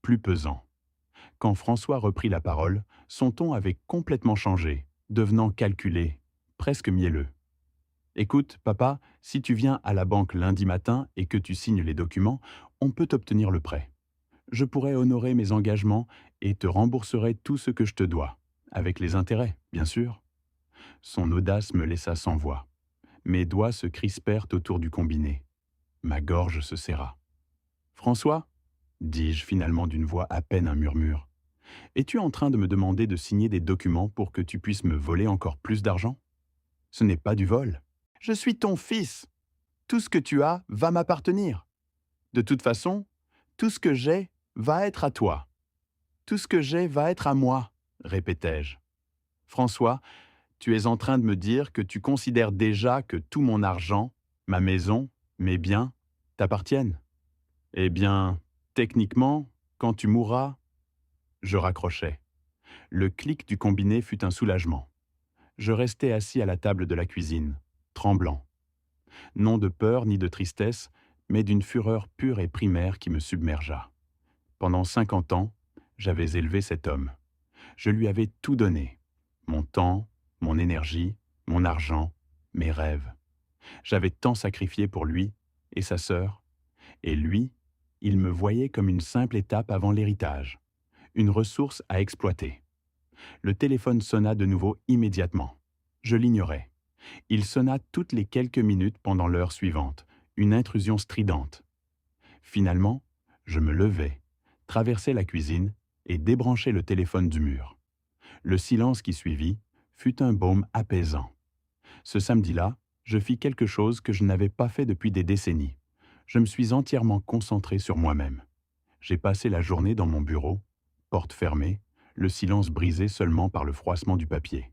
A: plus pesant. Quand François reprit la parole, son ton avait complètement changé, devenant calculé, presque mielleux. Écoute, papa, si tu viens à la banque lundi matin et que tu signes les documents, on peut obtenir le prêt. Je pourrai honorer mes engagements et te rembourserai tout ce que je te dois, avec les intérêts, bien sûr. Son audace me laissa sans voix. Mes doigts se crispèrent autour du combiné. Ma gorge se serra. François, dis-je finalement d'une voix à peine un murmure, es-tu en train de me demander de signer des documents pour que tu puisses me voler encore plus d'argent? Ce n'est pas du vol. Je suis ton fils. Tout ce que tu as va m'appartenir. De toute façon, tout ce que j'ai va être à toi. Tout ce que j'ai va être à moi, répétai-je. François, tu es en train de me dire que tu considères déjà que tout mon argent, ma maison, mes biens, t'appartiennent. Eh bien, techniquement, quand tu mourras, je raccrochai. Le clic du combiné fut un soulagement. Je restai assis à la table de la cuisine, tremblant. Non de peur ni de tristesse, mais d'une fureur pure et primaire qui me submergea. Pendant 50 ans, j'avais élevé cet homme. Je lui avais tout donné. Mon temps, mon énergie, mon argent, mes rêves. J'avais tant sacrifié pour lui et sa sœur. Et lui, il me voyait comme une simple étape avant l'héritage, une ressource à exploiter. Le téléphone sonna de nouveau immédiatement. Je l'ignorais. Il sonna toutes les quelques minutes pendant l'heure suivante, une intrusion stridente. Finalement, je me levai, traversai la cuisine et débranchai le téléphone du mur. Le silence qui suivit fut un baume apaisant. Ce samedi-là, je fis quelque chose que je n'avais pas fait depuis des décennies. Je me suis entièrement concentré sur moi-même. J'ai passé la journée dans mon bureau, porte fermée, le silence brisé seulement par le froissement du papier.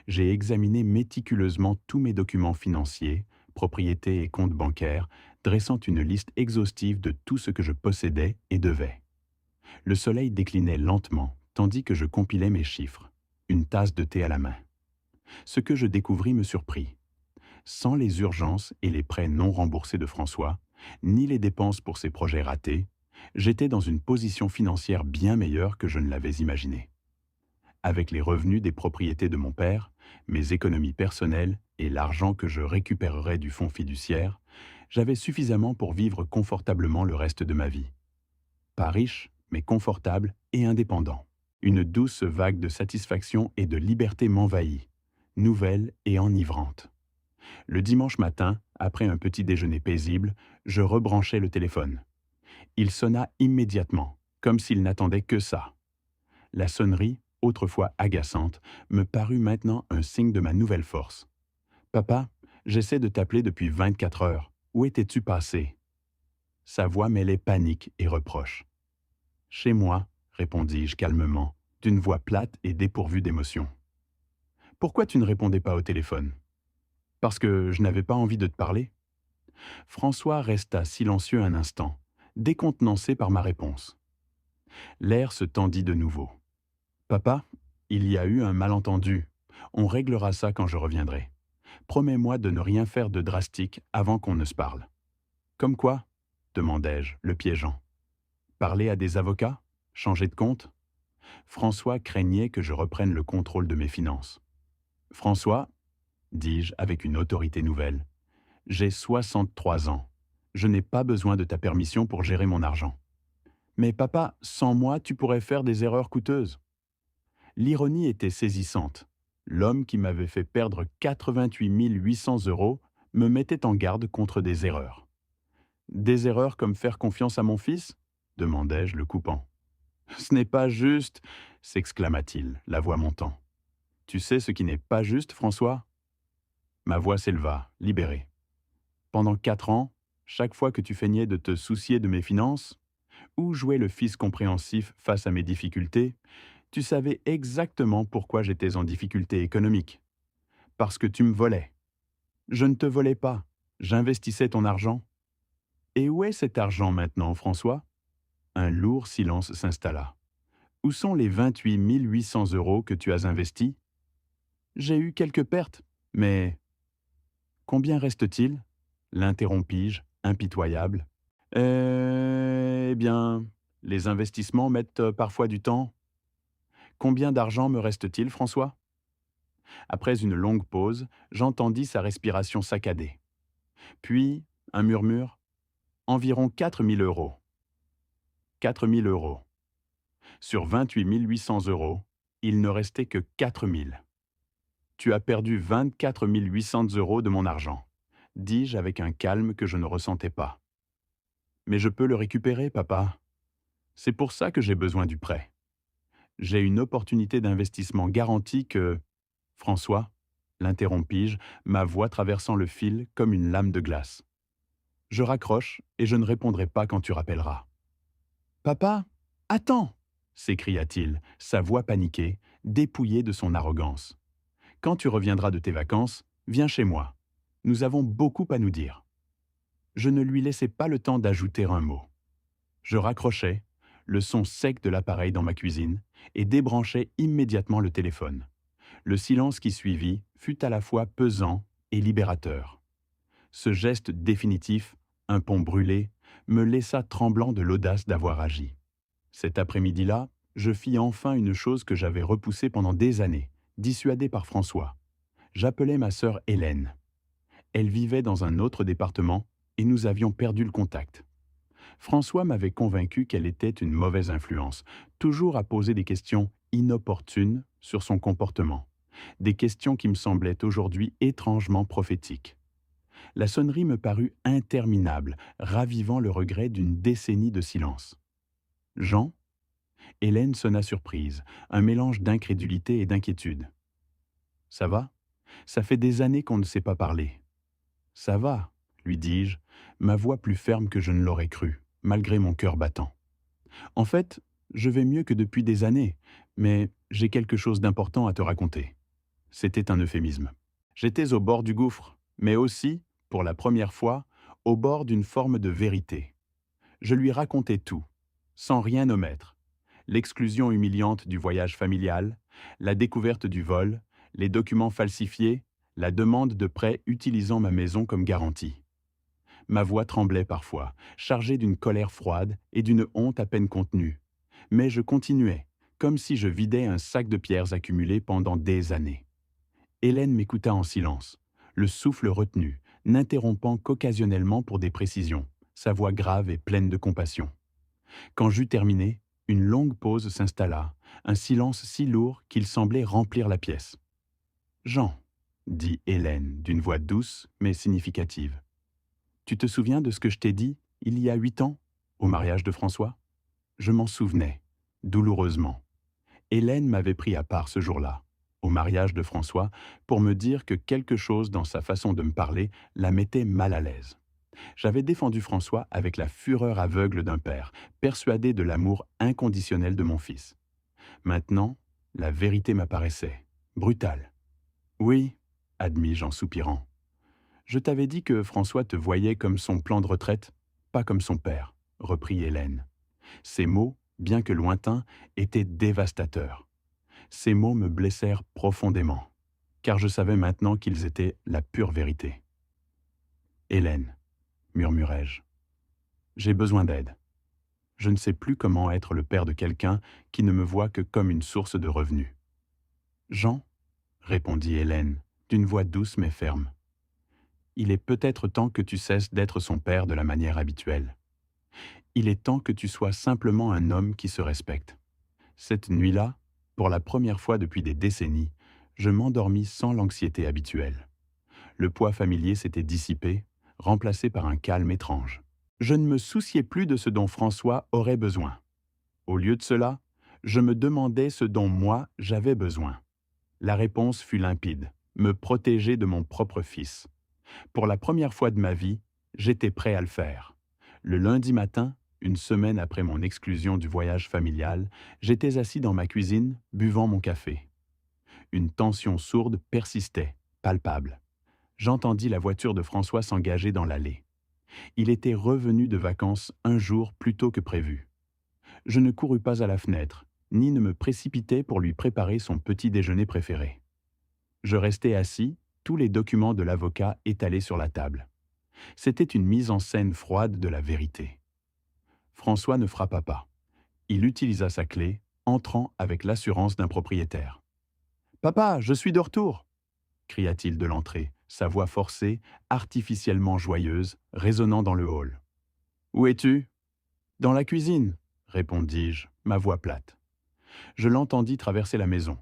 A: J'ai examiné méticuleusement tous mes documents financiers, propriétés et comptes bancaires, dressant une liste exhaustive de tout ce que je possédais et devais. Le soleil déclinait lentement, tandis que je compilais mes chiffres, une tasse de thé à la main. Ce que je découvris me surprit. Sans les urgences et les prêts non remboursés de François, ni les dépenses pour ses projets ratés, j'étais dans une position financière bien meilleure que je ne l'avais imaginé. Avec les revenus des propriétés de mon père, mes économies personnelles et l'argent que je récupérerais du fonds fiduciaire, j'avais suffisamment pour vivre confortablement le reste de ma vie. Pas riche, mais confortable et indépendant. Une douce vague de satisfaction et de liberté m'envahit, nouvelle et enivrante. Le dimanche matin, après un petit déjeuner paisible, je rebranchai le téléphone. Il sonna immédiatement, comme s'il n'attendait que ça. La sonnerie, autrefois agaçante, me parut maintenant un signe de ma nouvelle force. « Papa, j'essaie de t'appeler depuis 24 heures. Où étais-tu passé ?» Sa voix mêlait panique et reproche. « Chez moi, » répondis-je calmement, d'une voix plate et dépourvue d'émotion. « Pourquoi tu ne répondais pas au téléphone ? Parce que je n'avais pas envie de te parler ?» François resta silencieux un instant, décontenancé par ma réponse. L'air se tendit de nouveau. « Papa, il y a eu un malentendu. On réglera ça quand je reviendrai. Promets-moi de ne rien faire de drastique avant qu'on ne se parle. »« Comme quoi ?» demandai-je, le piégeant. « Parler à des avocats ? Changer de compte ?» François craignait que je reprenne le contrôle de mes finances. « François, dis-je avec une autorité nouvelle, j'ai 63 ans. Je n'ai pas besoin de ta permission pour gérer mon argent. Mais papa, sans moi, tu pourrais faire des erreurs coûteuses. » L'ironie était saisissante. L'homme qui m'avait fait perdre 88 800 € me mettait en garde contre des erreurs. « Des erreurs comme faire confiance à mon fils ?» demandai-je, le coupant. « Ce n'est pas juste !» s'exclama-t-il, la voix montant. « Tu sais ce qui n'est pas juste, François ?» Ma voix s'éleva, libérée. « Pendant 4 ans, chaque fois que tu feignais de te soucier de mes finances, ou jouais le fils compréhensif face à mes difficultés, tu savais exactement pourquoi j'étais en difficulté économique. Parce que tu me volais. Je ne te volais pas, j'investissais ton argent. Et où est cet argent maintenant, François ? » Un lourd silence s'installa. « Où sont les 28 800 € que tu as investis ? » J'ai eu quelques pertes, mais... Combien reste-t-il ? L'interrompis-je, impitoyable. Eh bien, les investissements mettent parfois du temps. Combien d'argent me reste-t-il, François ? Après une longue pause, j'entendis sa respiration saccadée. Puis, un murmure. Environ 4 000 €. 4 000 €. Sur 28 800 €, il ne restait que 4 000. Tu as perdu 24 800 € de mon argent, dis-je avec un calme que je ne ressentais pas. Mais je peux le récupérer, papa. C'est pour ça que j'ai besoin du prêt. J'ai une opportunité d'investissement garantie que... François, l'interrompis-je, ma voix traversant le fil comme une lame de glace. Je raccroche et je ne répondrai pas quand tu rappelleras. Papa, attends, s'écria-t-il, sa voix paniquée, dépouillée de son arrogance. Quand tu reviendras de tes vacances, viens chez moi. Nous avons beaucoup à nous dire. Je ne lui laissai pas le temps d'ajouter un mot. Je raccrochai, le son sec de l'appareil dans ma cuisine, et débranchai immédiatement le téléphone. Le silence qui suivit fut à la fois pesant et libérateur. Ce geste définitif, un pont brûlé, me laissa tremblant de l'audace d'avoir agi. Cet après-midi-là, je fis enfin une chose que j'avais repoussée pendant des années, dissuadée par François. J'appelai ma sœur Hélène. Elle vivait dans un autre département et nous avions perdu le contact. François m'avait convaincu qu'elle était une mauvaise influence, toujours à poser des questions inopportunes sur son comportement, des questions qui me semblaient aujourd'hui étrangement prophétiques. La sonnerie me parut interminable, ravivant le regret d'une décennie de silence. « Jean ?» Hélène sonna surprise, un mélange d'incrédulité et d'inquiétude. « Ça va ? Ça fait des années qu'on ne s'est pas parlé. »« Ça va, » lui dis-je, ma voix plus ferme que je ne l'aurais cru, malgré mon cœur battant. « En fait, je vais mieux que depuis des années, mais j'ai quelque chose d'important à te raconter. » C'était un euphémisme. J'étais au bord du gouffre, mais aussi, pour la première fois, au bord d'une forme de vérité. Je lui racontais tout, sans rien omettre. L'exclusion humiliante du voyage familial, la découverte du vol, les documents falsifiés, la demande de prêt utilisant ma maison comme garantie. Ma voix tremblait parfois, chargée d'une colère froide et d'une honte à peine contenue. Mais je continuais, comme si je vidais un sac de pierres accumulées pendant des années. Hélène m'écouta en silence, le souffle retenu, n'interrompant qu'occasionnellement pour des précisions, sa voix grave et pleine de compassion. Quand j'eus terminé, une longue pause s'installa, un silence si lourd qu'il semblait remplir la pièce. Jean, dit Hélène d'une voix douce mais significative, tu te souviens de ce que je t'ai dit il y a 8 ans, au mariage de François? Je m'en souvenais, douloureusement. Hélène m'avait pris à part ce jour-là, au mariage de François, pour me dire que quelque chose dans sa façon de me parler la mettait mal à l'aise. J'avais défendu François avec la fureur aveugle d'un père, persuadé de l'amour inconditionnel de mon fils. Maintenant, la vérité m'apparaissait, brutale. Oui, admis-je en soupirant. Je t'avais dit que François te voyait comme son plan de retraite, pas comme son père, reprit Hélène. Ces mots, bien que lointains, étaient dévastateurs. Ces mots me blessèrent profondément, car je savais maintenant qu'ils étaient la pure vérité. Hélène, murmurai-je, j'ai besoin d'aide. Je ne sais plus comment être le père de quelqu'un qui ne me voit que comme une source de revenus. Jean, répondit Hélène, d'une voix douce mais ferme, il est peut-être temps que tu cesses d'être son père de la manière habituelle. Il est temps que tu sois simplement un homme qui se respecte. Cette nuit-là, pour la première fois depuis des décennies, je m'endormis sans l'anxiété habituelle. Le poids familier s'était dissipé, remplacé par un calme étrange. Je ne me souciais plus de ce dont François aurait besoin. Au lieu de cela, je me demandais ce dont moi j'avais besoin. La réponse fut limpide, me protéger de mon propre fils. Pour la première fois de ma vie, j'étais prêt à le faire. Le lundi matin, une semaine après mon exclusion du voyage familial, j'étais assis dans ma cuisine, buvant mon café. Une tension sourde persistait, palpable. J'entendis la voiture de François s'engager dans l'allée. Il était revenu de vacances un jour plus tôt que prévu. Je ne courus pas à la fenêtre, ni ne me précipitai pour lui préparer son petit déjeuner préféré. Je restai assis, tous les documents de l'avocat étalés sur la table. C'était une mise en scène froide de la vérité. François ne frappa pas. Il utilisa sa clé, entrant avec l'assurance d'un propriétaire. « Papa, je suis de retour !» cria-t-il de l'entrée, sa voix forcée, artificiellement joyeuse, résonnant dans le hall. « Où es-tu ?»« Dans la cuisine, » répondis-je, ma voix plate. Je l'entendis traverser la maison.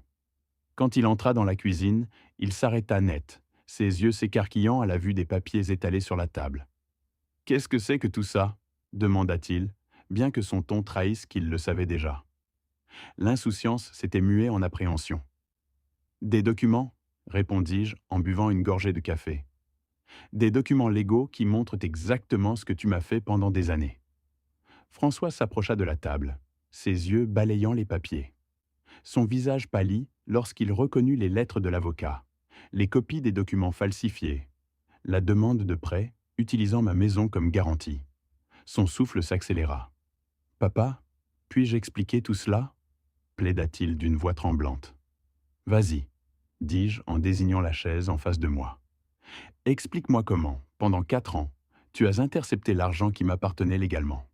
A: Quand il entra dans la cuisine, il s'arrêta net, ses yeux s'écarquillant à la vue des papiers étalés sur la table. « Qu'est-ce que c'est que tout ça ?» demanda-t-il, bien que son ton trahisse qu'il le savait déjà. L'insouciance s'était muée en appréhension. « Des documents ?» répondis-je en buvant une gorgée de café. « Des documents légaux qui montrent exactement ce que tu m'as fait pendant des années. » François s'approcha de la table, ses yeux balayant les papiers. Son visage pâlit lorsqu'il reconnut les lettres de l'avocat, les copies des documents falsifiés, la demande de prêt utilisant ma maison comme garantie. Son souffle s'accéléra. « Papa, puis-je expliquer tout cela ?» plaida-t-il d'une voix tremblante. « Vas-y, » dis-je en désignant la chaise en face de moi. « Explique-moi comment, pendant 4 ans, tu as intercepté l'argent qui m'appartenait légalement. »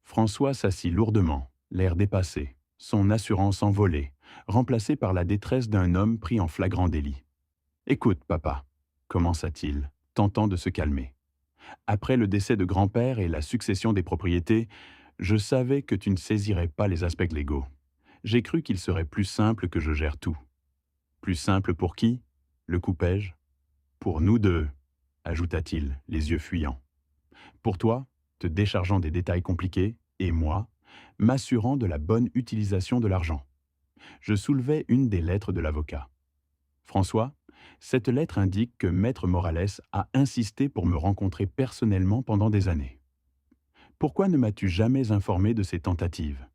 A: François s'assit lourdement, l'air dépassé, son assurance envolée, remplacée par la détresse d'un homme pris en flagrant délit. « Écoute, papa, » commença-t-il, tentant de se calmer. « Après le décès de grand-père et la succession des propriétés, je savais que tu ne saisirais pas les aspects légaux. J'ai cru qu'il serait plus simple que je gère tout. » « Plus simple pour qui ?» le coupai-je. « Pour nous deux, » ajouta-t-il, les yeux fuyants. « Pour toi, te déchargeant des détails compliqués, et moi, m'assurant de la bonne utilisation de l'argent. » Je soulevai une des lettres de l'avocat. « François, cette lettre indique que Maître Morales a insisté pour me rencontrer personnellement pendant des années. Pourquoi ne m'as-tu jamais informé de ces tentatives ?»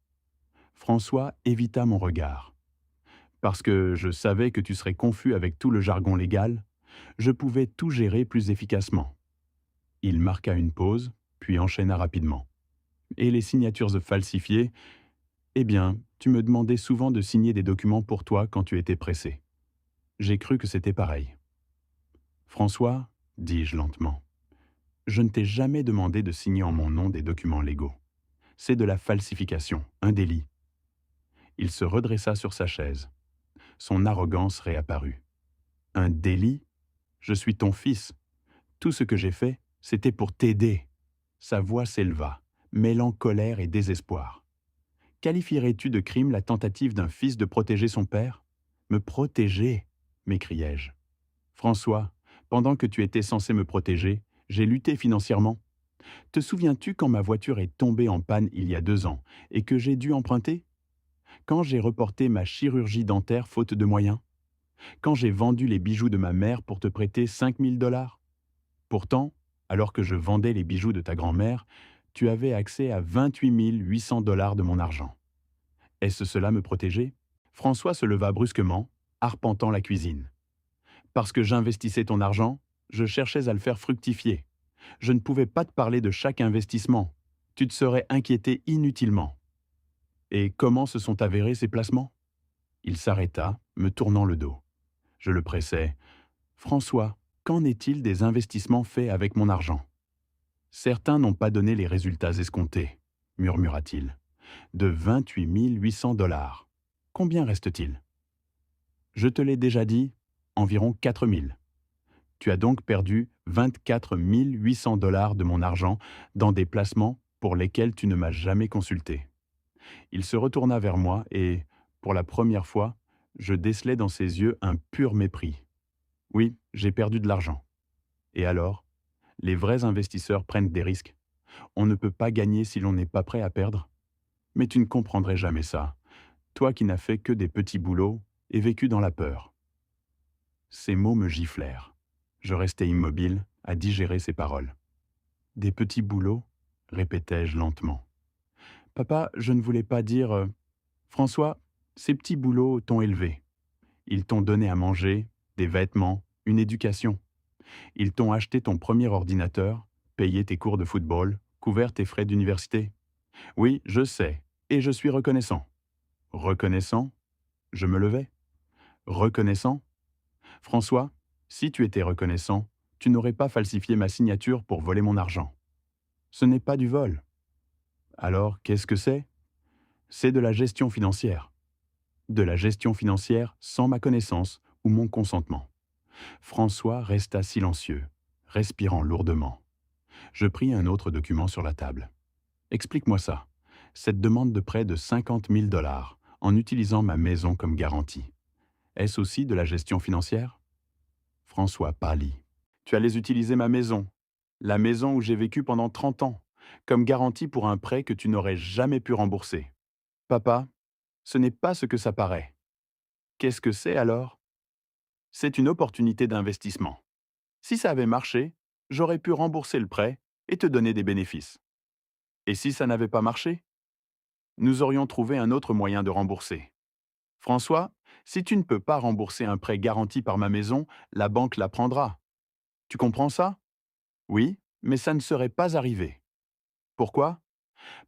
A: François évita mon regard. « Parce que je savais que tu serais confus avec tout le jargon légal, je pouvais tout gérer plus efficacement. Il marqua une pause, puis enchaîna rapidement. Et les signatures falsifiées, eh bien, tu me demandais souvent de signer des documents pour toi quand tu étais pressé. J'ai cru que c'était pareil. François, dis-je lentement, je ne t'ai jamais demandé de signer en mon nom des documents légaux. C'est de la falsification, un délit. Il se redressa sur sa chaise. Son arrogance réapparut. Un délit? Je suis ton fils. Tout ce que j'ai fait, c'était pour t'aider. Sa voix s'éleva, mêlant colère et désespoir. Qualifierais-tu de crime la tentative d'un fils de protéger son père? Me protéger, m'écriai-je. François, pendant que tu étais censé me protéger, j'ai lutté financièrement. Te souviens-tu quand ma voiture est tombée en panne il y a 2 ans et que j'ai dû emprunter? Quand j'ai reporté ma chirurgie dentaire faute de moyens? Quand j'ai vendu les bijoux de ma mère pour te prêter 5 000 $? Pourtant, alors que je vendais les bijoux de ta grand-mère, tu avais accès à 28 800 $ de mon argent. Est-ce cela me protéger? François se leva brusquement, arpentant la cuisine. Parce que j'investissais ton argent, je cherchais à le faire fructifier. Je ne pouvais pas te parler de chaque investissement. Tu te serais inquiété inutilement. Et comment se sont avérés ces placements? Il s'arrêta, me tournant le dos. Je le pressai. François, qu'en est-il des investissements faits avec mon argent? Certains n'ont pas donné les résultats escomptés, murmura-t-il. De 28 800 $. Combien reste-t-il? Je te l'ai déjà dit, environ 4 000. Tu as donc perdu 24 800 $ de mon argent dans des placements pour lesquels tu ne m'as jamais consulté. Il se retourna vers moi et, pour la première fois, je décelai dans ses yeux un pur mépris. Oui, j'ai perdu de l'argent. Et alors? Les vrais investisseurs prennent des risques. On ne peut pas gagner si l'on n'est pas prêt à perdre. Mais tu ne comprendrais jamais ça. Toi qui n'as fait que des petits boulots et vécu dans la peur. Ces mots me giflèrent. Je restai immobile, à digérer ces paroles. Des petits boulots? Répétai-je lentement. Papa, je ne voulais pas dire... François, ces petits boulots t'ont élevé. Ils t'ont donné à manger, des vêtements, une éducation. Ils t'ont acheté ton premier ordinateur, payé tes cours de football, couvert tes frais d'université. Oui, je sais, et je suis reconnaissant. Reconnaissant? Je me levai. Reconnaissant? François, si tu étais reconnaissant, tu n'aurais pas falsifié ma signature pour voler mon argent. Ce n'est pas du vol. Alors, qu'est-ce que c'est? C'est de la gestion financière. De la gestion financière sans ma connaissance ou mon consentement. François resta silencieux, respirant lourdement. Je pris un autre document sur la table. Explique-moi ça. Cette demande de prêt de 50 000 $ en utilisant ma maison comme garantie. Est-ce aussi de la gestion financière? François pâlit. Tu allais utiliser ma maison, la maison où j'ai vécu pendant 30 ans, comme garantie pour un prêt que tu n'aurais jamais pu rembourser. Papa, ce n'est pas ce que ça paraît. Qu'est-ce que c'est alors? C'est une opportunité d'investissement. Si ça avait marché, j'aurais pu rembourser le prêt et te donner des bénéfices. Et si ça n'avait pas marché? Nous aurions trouvé un autre moyen de rembourser. François, si tu ne peux pas rembourser un prêt garanti par ma maison, la banque la prendra. Tu comprends ça? Oui, mais ça ne serait pas arrivé. Pourquoi?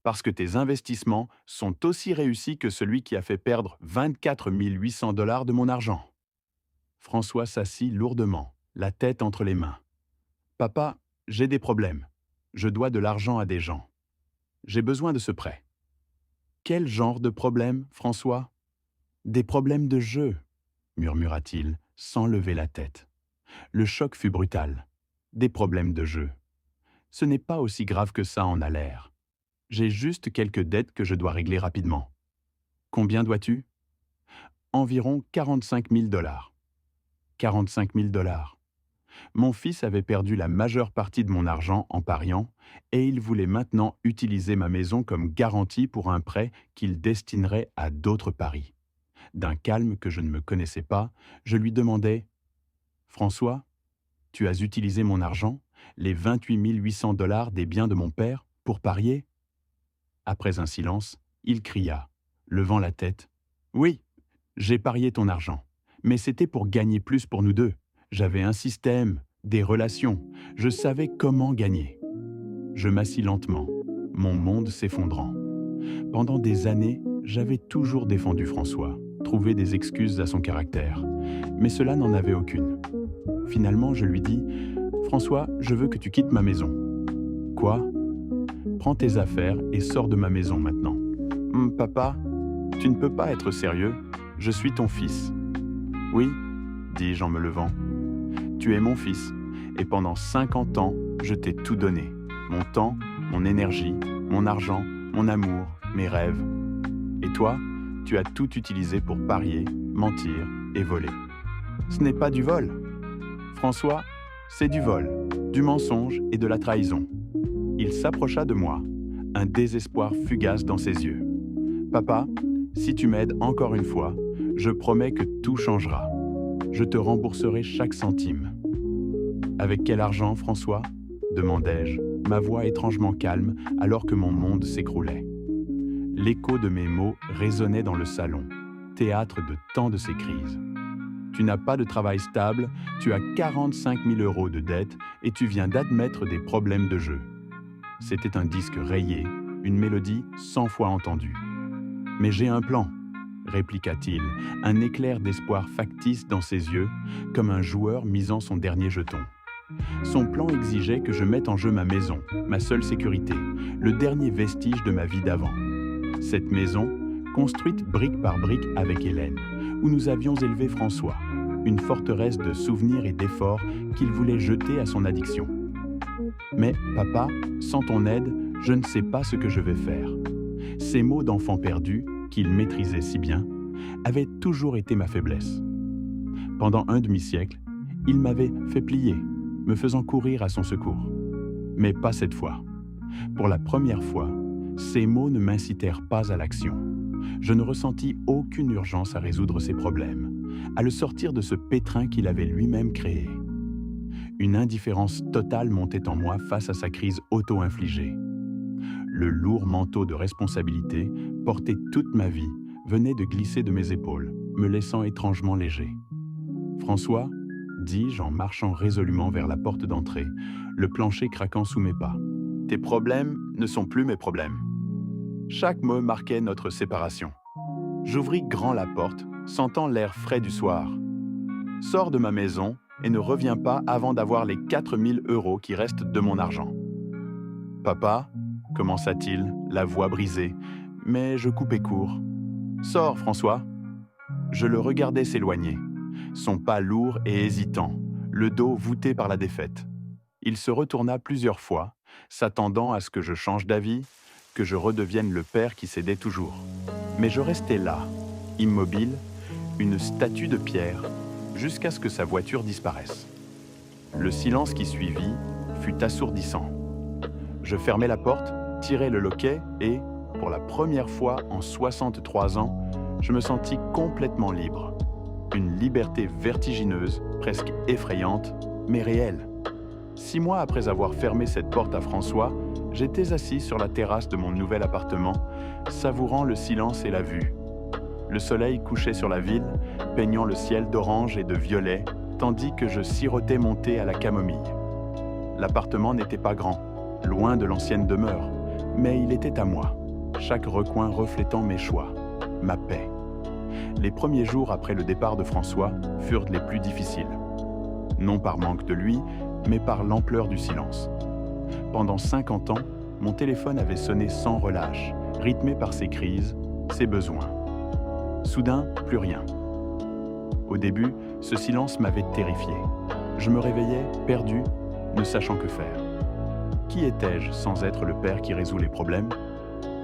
A: Parce que tes investissements sont aussi réussis que celui qui a fait perdre 24 800 $ de mon argent. François s'assit lourdement, la tête entre les mains. Papa, j'ai des problèmes. Je dois de l'argent à des gens. J'ai besoin de ce prêt. Quel genre de problème, François? Des problèmes de jeu, murmura-t-il, sans lever la tête. Le choc fut brutal. Des problèmes de jeu. Ce n'est pas aussi grave que ça en a l'air. J'ai juste quelques dettes que je dois régler rapidement. Combien dois-tu? Environ 45 000 $. 45 000 $. Mon fils avait perdu la majeure partie de mon argent en pariant et il voulait maintenant utiliser ma maison comme garantie pour un prêt qu'il destinerait à d'autres paris. D'un calme que je ne me connaissais pas, je lui demandai « François, tu as utilisé mon argent, les 28 800 $ des biens de mon père, pour parier ?» Après un silence, il cria, levant la tête « Oui, J'ai parié ton argent, mais c'était pour gagner plus pour nous deux. J'avais un système, des relations, je savais comment gagner. Je m'assis lentement, mon monde s'effondrant. Pendant des années, j'avais toujours défendu François, trouvé des excuses à son caractère, mais cela n'en avait aucune. Finalement, je lui dis « François, je veux que tu quittes ma maison. » « Quoi ? Prends tes affaires et sors de ma maison maintenant. »« Papa, tu ne peux pas être sérieux, je suis ton fils. »« Oui, dis-je en me levant. Tu es mon fils, et pendant 50 ans, je t'ai tout donné. Mon temps, mon énergie, mon argent, mon amour, mes rêves. Et toi, tu as tout utilisé pour parier, mentir et voler. Ce n'est pas du vol. François, c'est du vol, du mensonge et de la trahison. » Il s'approcha de moi, un désespoir fugace dans ses yeux. « Papa, si tu m'aides encore une fois, je promets que tout changera. Je te rembourserai chaque centime. »« Avec quel argent, François ?» demandai-je, ma voix étrangement calme alors que mon monde s'écroulait. L'écho de mes mots résonnait dans le salon, théâtre de tant de ces crises. « Tu n'as pas de travail stable, tu as 45 000 € de dette et tu viens d'admettre des problèmes de jeu. » C'était un disque rayé, une mélodie 100 fois entendue. « Mais j'ai un plan, » répliqua-t-il, un éclair d'espoir factice dans ses yeux, comme un joueur misant son dernier jeton. Son plan exigeait que je mette en jeu ma maison, ma seule sécurité, le dernier vestige de ma vie d'avant. Cette maison, construite brique par brique avec Hélène, où nous avions élevé François, une forteresse de souvenirs et d'efforts qu'il voulait jeter à son addiction. Mais, papa, sans ton aide, je ne sais pas ce que je vais faire. Ces mots d'enfant perdu, qu'il maîtrisait si bien, avaient toujours été ma faiblesse. Pendant un demi-siècle, il m'avait fait plier, me faisant courir à son secours. Mais pas cette fois. Pour la première fois, ces mots ne m'incitèrent pas à l'action. Je ne ressentis aucune urgence à résoudre ses problèmes, à le sortir de ce pétrin qu'il avait lui-même créé. Une indifférence totale montait en moi face à sa crise auto-infligée. Le lourd manteau de responsabilité, porté toute ma vie, venait de glisser de mes épaules, me laissant étrangement léger. « François » dis-je en marchant résolument vers la porte d'entrée, le plancher craquant sous mes pas. « Tes problèmes ne sont plus mes problèmes. » Chaque mot marquait notre séparation. J'ouvris grand la porte, sentant l'air frais du soir. « Sors de ma maison et ne reviens pas avant d'avoir les 4 000 € qui restent de mon argent. »« Papa » commença-t-il, la voix brisée, mais je coupai court. « Sors, François !» Je le regardais s'éloigner, son pas lourd et hésitant, le dos voûté par la défaite. Il se retourna plusieurs fois, s'attendant à ce que je change d'avis, que je redevienne le père qui cédait toujours. Mais je restais là, immobile, une statue de pierre, jusqu'à ce que sa voiture disparaisse. Le silence qui suivit fut assourdissant. Je fermai la porte, tirai le loquet et, pour la première fois en 63 ans, je me sentis complètement libre. Une liberté vertigineuse, presque effrayante, mais réelle. 6 mois après avoir fermé cette porte à François, j'étais assis sur la terrasse de mon nouvel appartement, savourant le silence et la vue. Le soleil couchait sur la ville, peignant le ciel d'orange et de violet, tandis que je sirotais mon thé à la camomille. L'appartement n'était pas grand, loin de l'ancienne demeure, mais il était à moi, chaque recoin reflétant mes choix, ma paix. Les premiers jours après le départ de François furent les plus difficiles. Non par manque de lui, mais par l'ampleur du silence. Pendant 50 ans, mon téléphone avait sonné sans relâche, rythmé par ses crises, ses besoins. Soudain, plus rien. Au début, ce silence m'avait terrifié. Je me réveillais, perdu, ne sachant que faire. Qui étais-je sans être le père qui résout les problèmes ?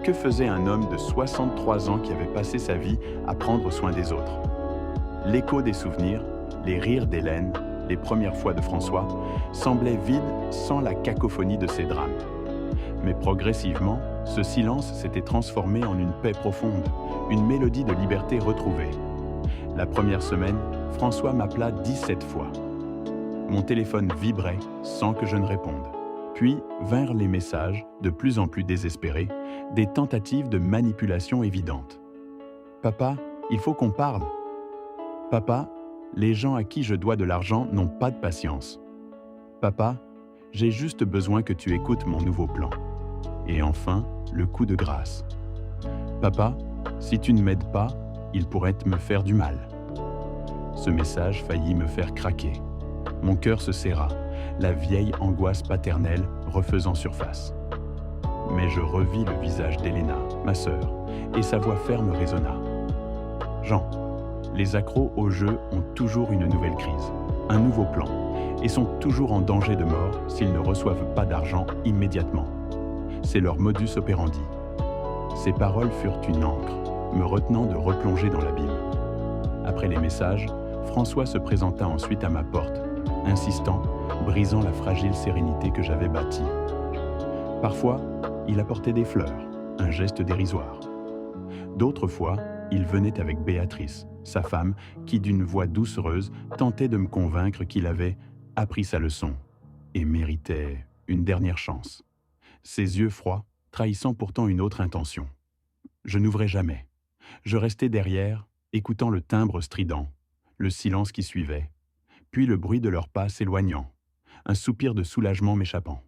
A: Que faisait un homme de 63 ans qui avait passé sa vie à prendre soin des autres ? L'écho des souvenirs, les rires d'Hélène, les premières fois de François, semblaient vides sans la cacophonie de ses drames. Mais progressivement, ce silence s'était transformé en une paix profonde, une mélodie de liberté retrouvée. La première semaine, François m'appela 17 fois. Mon téléphone vibrait sans que je ne réponde. Puis vinrent les messages, de plus en plus désespérés, des tentatives de manipulation évidentes. « Papa, il faut qu'on parle. Papa, les gens à qui je dois de l'argent n'ont pas de patience. Papa, j'ai juste besoin que tu écoutes mon nouveau plan. Et enfin, le coup de grâce. Papa, si tu ne m'aides pas, il pourrait me faire du mal. Ce message faillit me faire craquer. Mon cœur se serra, la vieille angoisse paternelle refaisant surface. Mais je revis le visage d'Helena, ma sœur, et sa voix ferme résonna. Jean, les accros au jeu ont toujours une nouvelle crise, un nouveau plan, et sont toujours en danger de mort s'ils ne reçoivent pas d'argent immédiatement. C'est leur modus operandi. Ces paroles furent une encre, me retenant de replonger dans l'abîme. Après les messages, François se présenta ensuite à ma porte, insistant, brisant la fragile sérénité que j'avais bâtie. Parfois, il apportait des fleurs, un geste dérisoire. D'autres fois, il venait avec Béatrice, sa femme, qui d'une voix doucereuse tentait de me convaincre qu'il avait appris sa leçon et méritait une dernière chance. Ses yeux froids, trahissant pourtant une autre intention. Je n'ouvrais jamais. Je restais derrière, écoutant le timbre strident, le silence qui suivait, puis le bruit de leurs pas s'éloignant, un soupir de soulagement m'échappant.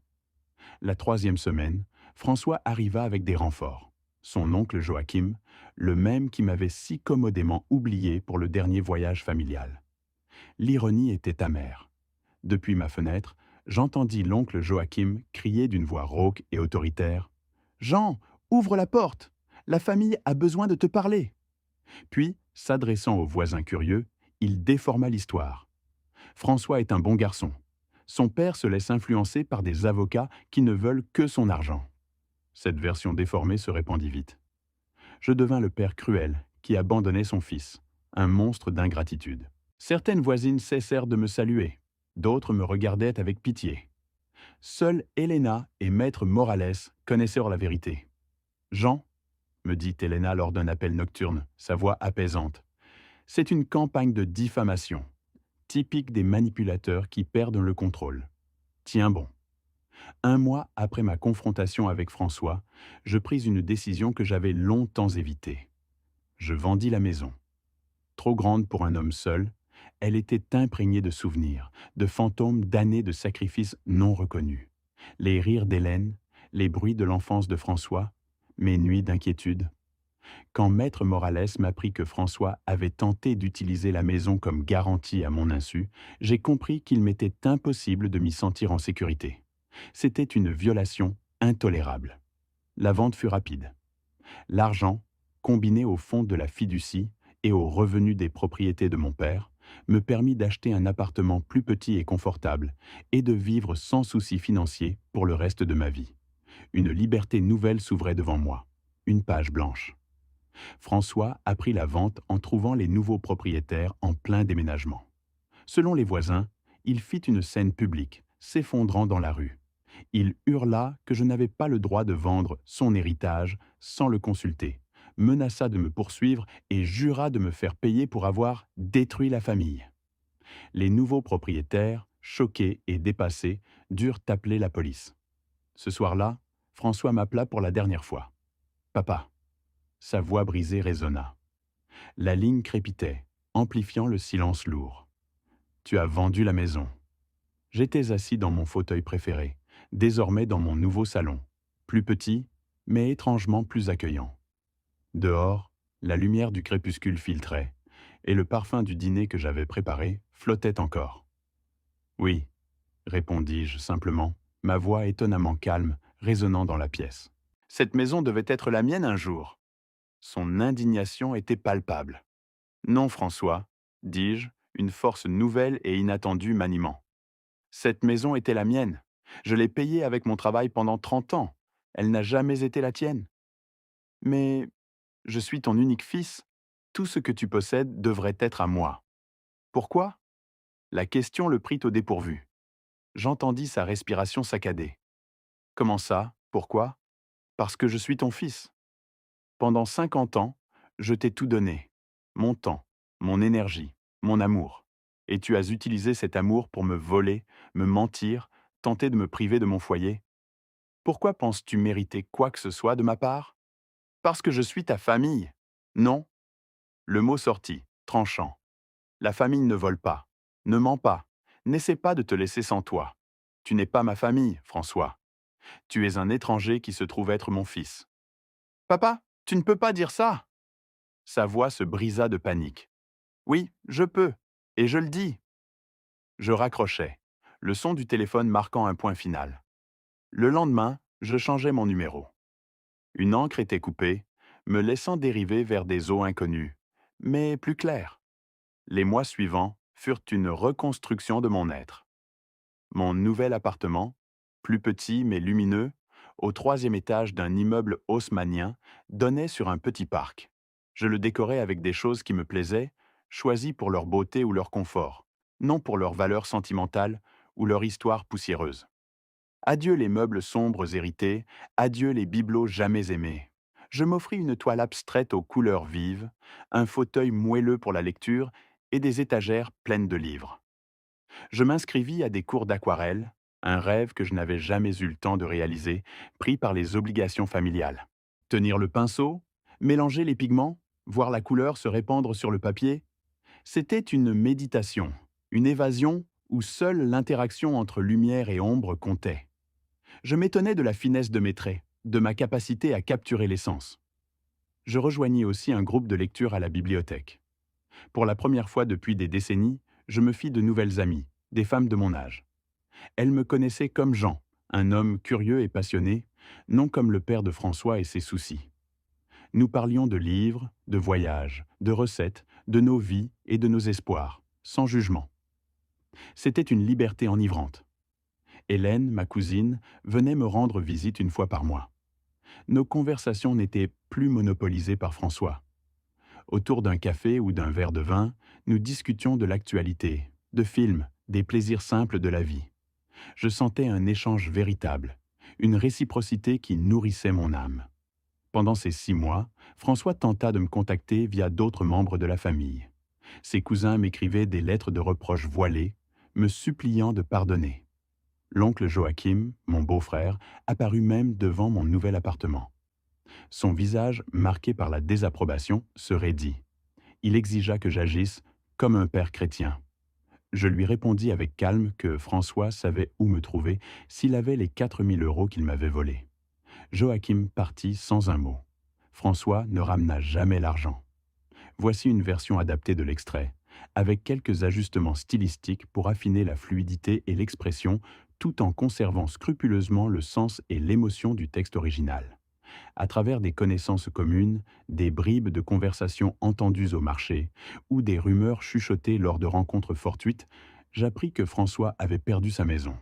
A: La troisième semaine, François arriva avec des renforts. Son oncle Joachim, le même qui m'avait si commodément oublié pour le dernier voyage familial. L'ironie était amère. Depuis ma fenêtre, j'entendis l'oncle Joachim crier d'une voix rauque et autoritaire : « Jean, ouvre la porte! La famille a besoin de te parler !» Puis, s'adressant aux voisins curieux, il déforma l'histoire. François est un bon garçon. Son père se laisse influencer par des avocats qui ne veulent que son argent. Cette version déformée se répandit vite. Je devins le père cruel qui abandonnait son fils, un monstre d'ingratitude. Certaines voisines cessèrent de me saluer, d'autres me regardaient avec pitié. Seuls Helena et maître Morales connaissèrent la vérité. « Jean, » me dit Helena lors d'un appel nocturne, sa voix apaisante, « c'est une campagne de diffamation, typique des manipulateurs qui perdent le contrôle. Tiens bon. » Un mois après ma confrontation avec François, je pris une décision que j'avais longtemps évitée. Je vendis la maison. Trop grande pour un homme seul, elle était imprégnée de souvenirs, de fantômes d'années de sacrifices non reconnus. Les rires d'Hélène, les bruits de l'enfance de François, mes nuits d'inquiétude. Quand maître Morales m'apprit que François avait tenté d'utiliser la maison comme garantie à mon insu, j'ai compris qu'il m'était impossible de m'y sentir en sécurité. C'était une violation intolérable. La vente fut rapide. L'argent, combiné au fonds de la fiducie et aux revenus des propriétés de mon père, me permit d'acheter un appartement plus petit et confortable et de vivre sans soucis financiers pour le reste de ma vie. Une liberté nouvelle s'ouvrait devant moi, une page blanche. François apprit la vente en trouvant les nouveaux propriétaires en plein déménagement. Selon les voisins, il fit une scène publique, s'effondrant dans la rue. Il hurla que je n'avais pas le droit de vendre son héritage sans le consulter, menaça de me poursuivre et jura de me faire payer pour avoir détruit la famille. Les nouveaux propriétaires, choqués et dépassés, durent appeler la police. Ce soir-là, François m'appela pour la dernière fois. « Papa !» Sa voix brisée résonna. La ligne crépitait, amplifiant le silence lourd. « Tu as vendu la maison. » J'étais assis dans mon fauteuil préféré, désormais dans mon nouveau salon, plus petit, mais étrangement plus accueillant. Dehors, la lumière du crépuscule filtrait, et le parfum du dîner que j'avais préparé flottait encore. « Oui, » répondis-je simplement, ma voix étonnamment calme, résonnant dans la pièce. « Cette maison devait être la mienne un jour. » Son indignation était palpable. « Non, François, » dis-je, une force nouvelle et inattendue m'animant. Cette maison était la mienne. Je l'ai payée avec mon travail pendant 30 ans. Elle n'a jamais été la tienne. Mais je suis ton unique fils. Tout ce que tu possèdes devrait être à moi. Pourquoi ? La question le prit au dépourvu. J'entendis sa respiration saccadée. Comment ça ? Pourquoi ? Parce que je suis ton fils. Pendant 50 ans, je t'ai tout donné. Mon temps, mon énergie, mon amour. Et tu as utilisé cet amour pour me voler, me mentir, tenter de me priver de mon foyer. Pourquoi penses-tu mériter quoi que ce soit de ma part ? Parce que je suis ta famille. Non. Le mot sortit, tranchant. La famille ne vole pas. Ne mens pas. N'essaie pas de te laisser sans toi. Tu n'es pas ma famille, François. Tu es un étranger qui se trouve être mon fils. Papa, tu ne peux pas dire ça. Sa voix se brisa de panique. Oui, je peux. Et je le dis. Je raccrochai, le son du téléphone marquant un point final. Le lendemain, je changeai mon numéro. Une ancre était coupée, me laissant dériver vers des eaux inconnues, mais plus claires. Les mois suivants furent une reconstruction de mon être. Mon nouvel appartement, plus petit mais lumineux, au troisième étage d'un immeuble haussmannien, donnait sur un petit parc. Je le décorais avec des choses qui me plaisaient, choisies pour leur beauté ou leur confort, non pour leur valeur sentimentale ou leur histoire poussiéreuse. Adieu les meubles sombres hérités, adieu les bibelots jamais aimés. Je m'offris une toile abstraite aux couleurs vives, un fauteuil moelleux pour la lecture et des étagères pleines de livres. Je m'inscrivis à des cours d'aquarelle, un rêve que je n'avais jamais eu le temps de réaliser, pris par les obligations familiales. Tenir le pinceau, mélanger les pigments, voir la couleur se répandre sur le papier, c'était une méditation, une évasion où seule l'interaction entre lumière et ombre comptait. Je m'étonnais de la finesse de mes traits, de ma capacité à capturer l'essence. Je rejoignis aussi un groupe de lecture à la bibliothèque. Pour la première fois depuis des décennies, je me fis de nouvelles amies, des femmes de mon âge. Elles me connaissaient comme Jean, un homme curieux et passionné, non comme le père de François et ses soucis. Nous parlions de livres, de voyages, de recettes, de nos vies et de nos espoirs, sans jugement. C'était une liberté enivrante. Hélène, ma cousine, venait me rendre visite une fois par mois. Nos conversations n'étaient plus monopolisées par François. Autour d'un café ou d'un verre de vin, nous discutions de l'actualité, de films, des plaisirs simples de la vie. Je sentais un échange véritable, une réciprocité qui nourrissait mon âme. Pendant ces 6 mois, François tenta de me contacter via d'autres membres de la famille. Ses cousins m'écrivaient des lettres de reproches voilées, me suppliant de pardonner. L'oncle Joachim, mon beau-frère, apparut même devant mon nouvel appartement. Son visage, marqué par la désapprobation, se raidit. Il exigea que j'agisse comme un père chrétien. Je lui répondis avec calme que François savait où me trouver s'il avait les 4 000 € qu'il m'avait volés. Joachim partit sans un mot. François ne ramena jamais l'argent. Voici une version adaptée de l'extrait, avec quelques ajustements stylistiques pour affiner la fluidité et l'expression, tout en conservant scrupuleusement le sens et l'émotion du texte original. À travers des connaissances communes, des bribes de conversations entendues au marché ou des rumeurs chuchotées lors de rencontres fortuites, j'appris que François avait perdu sa maison,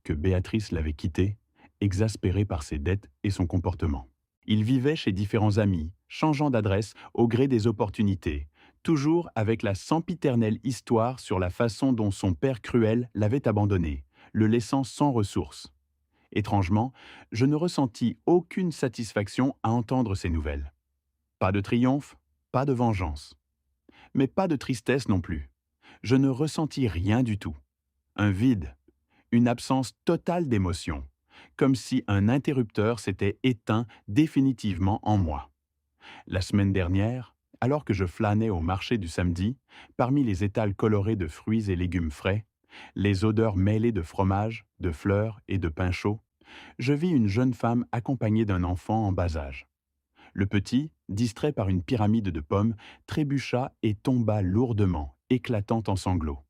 A: que Béatrice l'avait quitté, exaspérée par ses dettes et son comportement. Il vivait chez différents amis, changeant d'adresse au gré des opportunités, toujours avec la sempiternelle histoire sur la façon dont son père cruel l'avait abandonné, le laissant sans ressources. Étrangement, je ne ressentis aucune satisfaction à entendre ces nouvelles. Pas de triomphe, pas de vengeance. Mais pas de tristesse non plus. Je ne ressentis rien du tout. Un vide, une absence totale d'émotion, comme si un interrupteur s'était éteint définitivement en moi. La semaine dernière, alors que je flânais au marché du samedi, parmi les étals colorés de fruits et légumes frais, les odeurs mêlées de fromage, de fleurs et de pain chaud, je vis une jeune femme accompagnée d'un enfant en bas âge. Le petit, distrait par une pyramide de pommes, trébucha et tomba lourdement, éclatant en sanglots.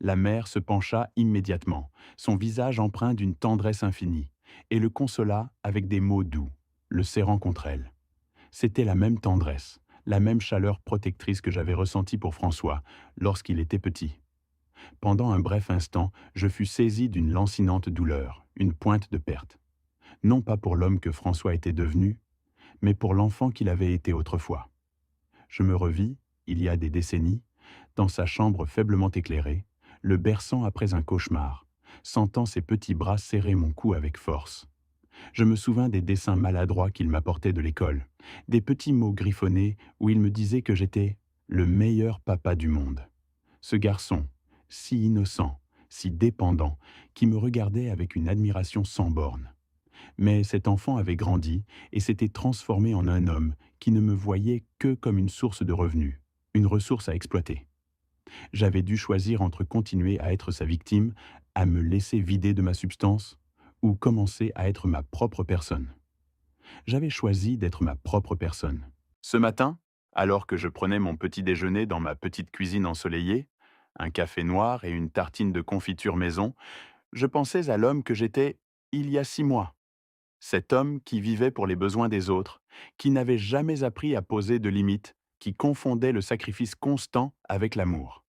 A: La mère se pencha immédiatement, son visage empreint d'une tendresse infinie, et le consola avec des mots doux, le serrant contre elle. C'était la même tendresse, la même chaleur protectrice que j'avais ressentie pour François lorsqu'il était petit. Pendant un bref instant, je fus saisi d'une lancinante douleur, une pointe de perte. Non pas pour l'homme que François était devenu, mais pour l'enfant qu'il avait été autrefois. Je me revis, il y a des décennies, dans sa chambre faiblement éclairée, le berçant après un cauchemar, sentant ses petits bras serrer mon cou avec force. Je me souvins des dessins maladroits qu'il m'apportait de l'école, des petits mots griffonnés où il me disait que j'étais le meilleur papa du monde. Ce garçon, si innocent, si dépendant, qui me regardait avec une admiration sans bornes. Mais cet enfant avait grandi et s'était transformé en un homme qui ne me voyait que comme une source de revenus, une ressource à exploiter. J'avais dû choisir entre continuer à être sa victime, à me laisser vider de ma substance, ou commencer à être ma propre personne. J'avais choisi d'être ma propre personne. Ce matin, alors que je prenais mon petit déjeuner dans ma petite cuisine ensoleillée, un café noir et une tartine de confiture maison, je pensais à l'homme que j'étais il y a 6 mois. Cet homme qui vivait pour les besoins des autres, qui n'avait jamais appris à poser de limites, qui confondait le sacrifice constant avec l'amour.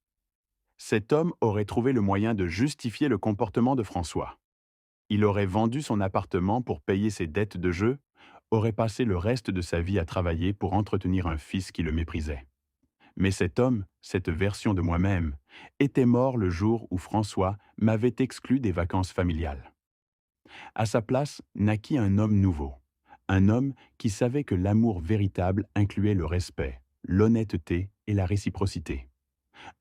A: Cet homme aurait trouvé le moyen de justifier le comportement de François. Il aurait vendu son appartement pour payer ses dettes de jeu, aurait passé le reste de sa vie à travailler pour entretenir un fils qui le méprisait. Mais cet homme, cette version de moi-même, était mort le jour où François m'avait exclu des vacances familiales. À sa place naquit un homme nouveau, un homme qui savait que l'amour véritable incluait le respect, l'honnêteté et la réciprocité.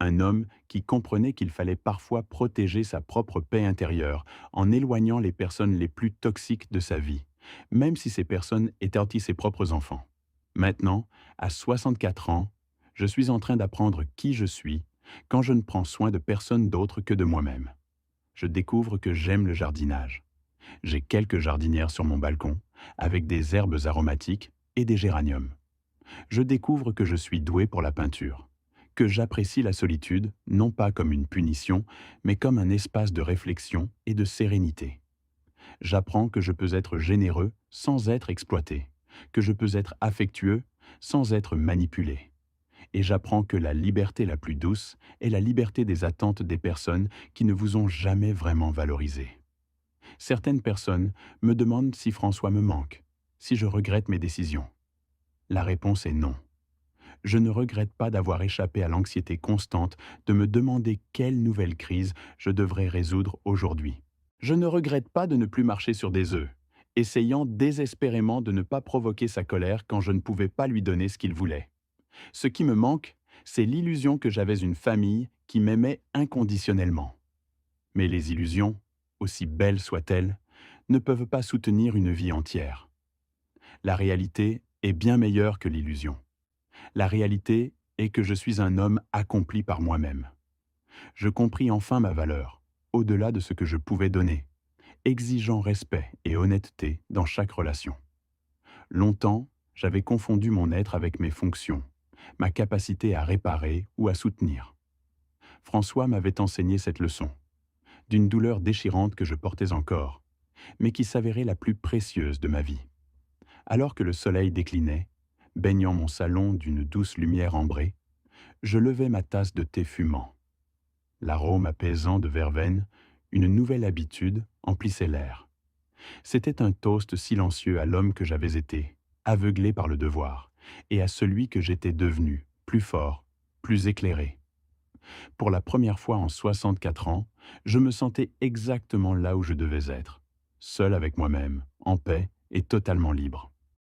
A: Un homme qui comprenait qu'il fallait parfois protéger sa propre paix intérieure en éloignant les personnes les plus toxiques de sa vie, même si ces personnes étaient aussi ses propres enfants. Maintenant, à 64 ans, je suis en train d'apprendre qui je suis quand je ne prends soin de personne d'autre que de moi-même. Je découvre que j'aime le jardinage. J'ai quelques jardinières sur mon balcon, avec des herbes aromatiques et des géraniums. Je découvre que je suis doué pour la peinture, que j'apprécie la solitude, non pas comme une punition, mais comme un espace de réflexion et de sérénité. J'apprends que je peux être généreux sans être exploité, que je peux être affectueux sans être manipulé. Et j'apprends que la liberté la plus douce est la liberté des attentes des personnes qui ne vous ont jamais vraiment valorisé. Certaines personnes me demandent si François me manque, si je regrette mes décisions. La réponse est non. Je ne regrette pas d'avoir échappé à l'anxiété constante de me demander quelle nouvelle crise je devrais résoudre aujourd'hui. Je ne regrette pas de ne plus marcher sur des œufs, essayant désespérément de ne pas provoquer sa colère quand je ne pouvais pas lui donner ce qu'il voulait. Ce qui me manque, c'est l'illusion que j'avais une famille qui m'aimait inconditionnellement. Mais les illusions, aussi belles soient-elles, ne peuvent pas soutenir une vie entière. La réalité est bien meilleure que l'illusion. La réalité est que je suis un homme accompli par moi-même. Je compris enfin ma valeur, au-delà de ce que je pouvais donner, exigeant respect et honnêteté dans chaque relation. Longtemps, j'avais confondu mon être avec mes fonctions, ma capacité à réparer ou à soutenir. François m'avait enseigné cette leçon, d'une douleur déchirante que je portais encore, mais qui s'avérait la plus précieuse de ma vie. Alors que le soleil déclinait, baignant mon salon d'une douce lumière ambrée, je levai ma tasse de thé fumant. L'arôme apaisant de verveine, une nouvelle habitude, emplissait l'air. C'était un toast silencieux à l'homme que j'avais été, aveuglé par le devoir, et à celui que j'étais devenu, plus fort, plus éclairé. Pour la première fois en 64 ans, je me sentais exactement là où je devais être, seul avec moi-même, en paix et totalement libre.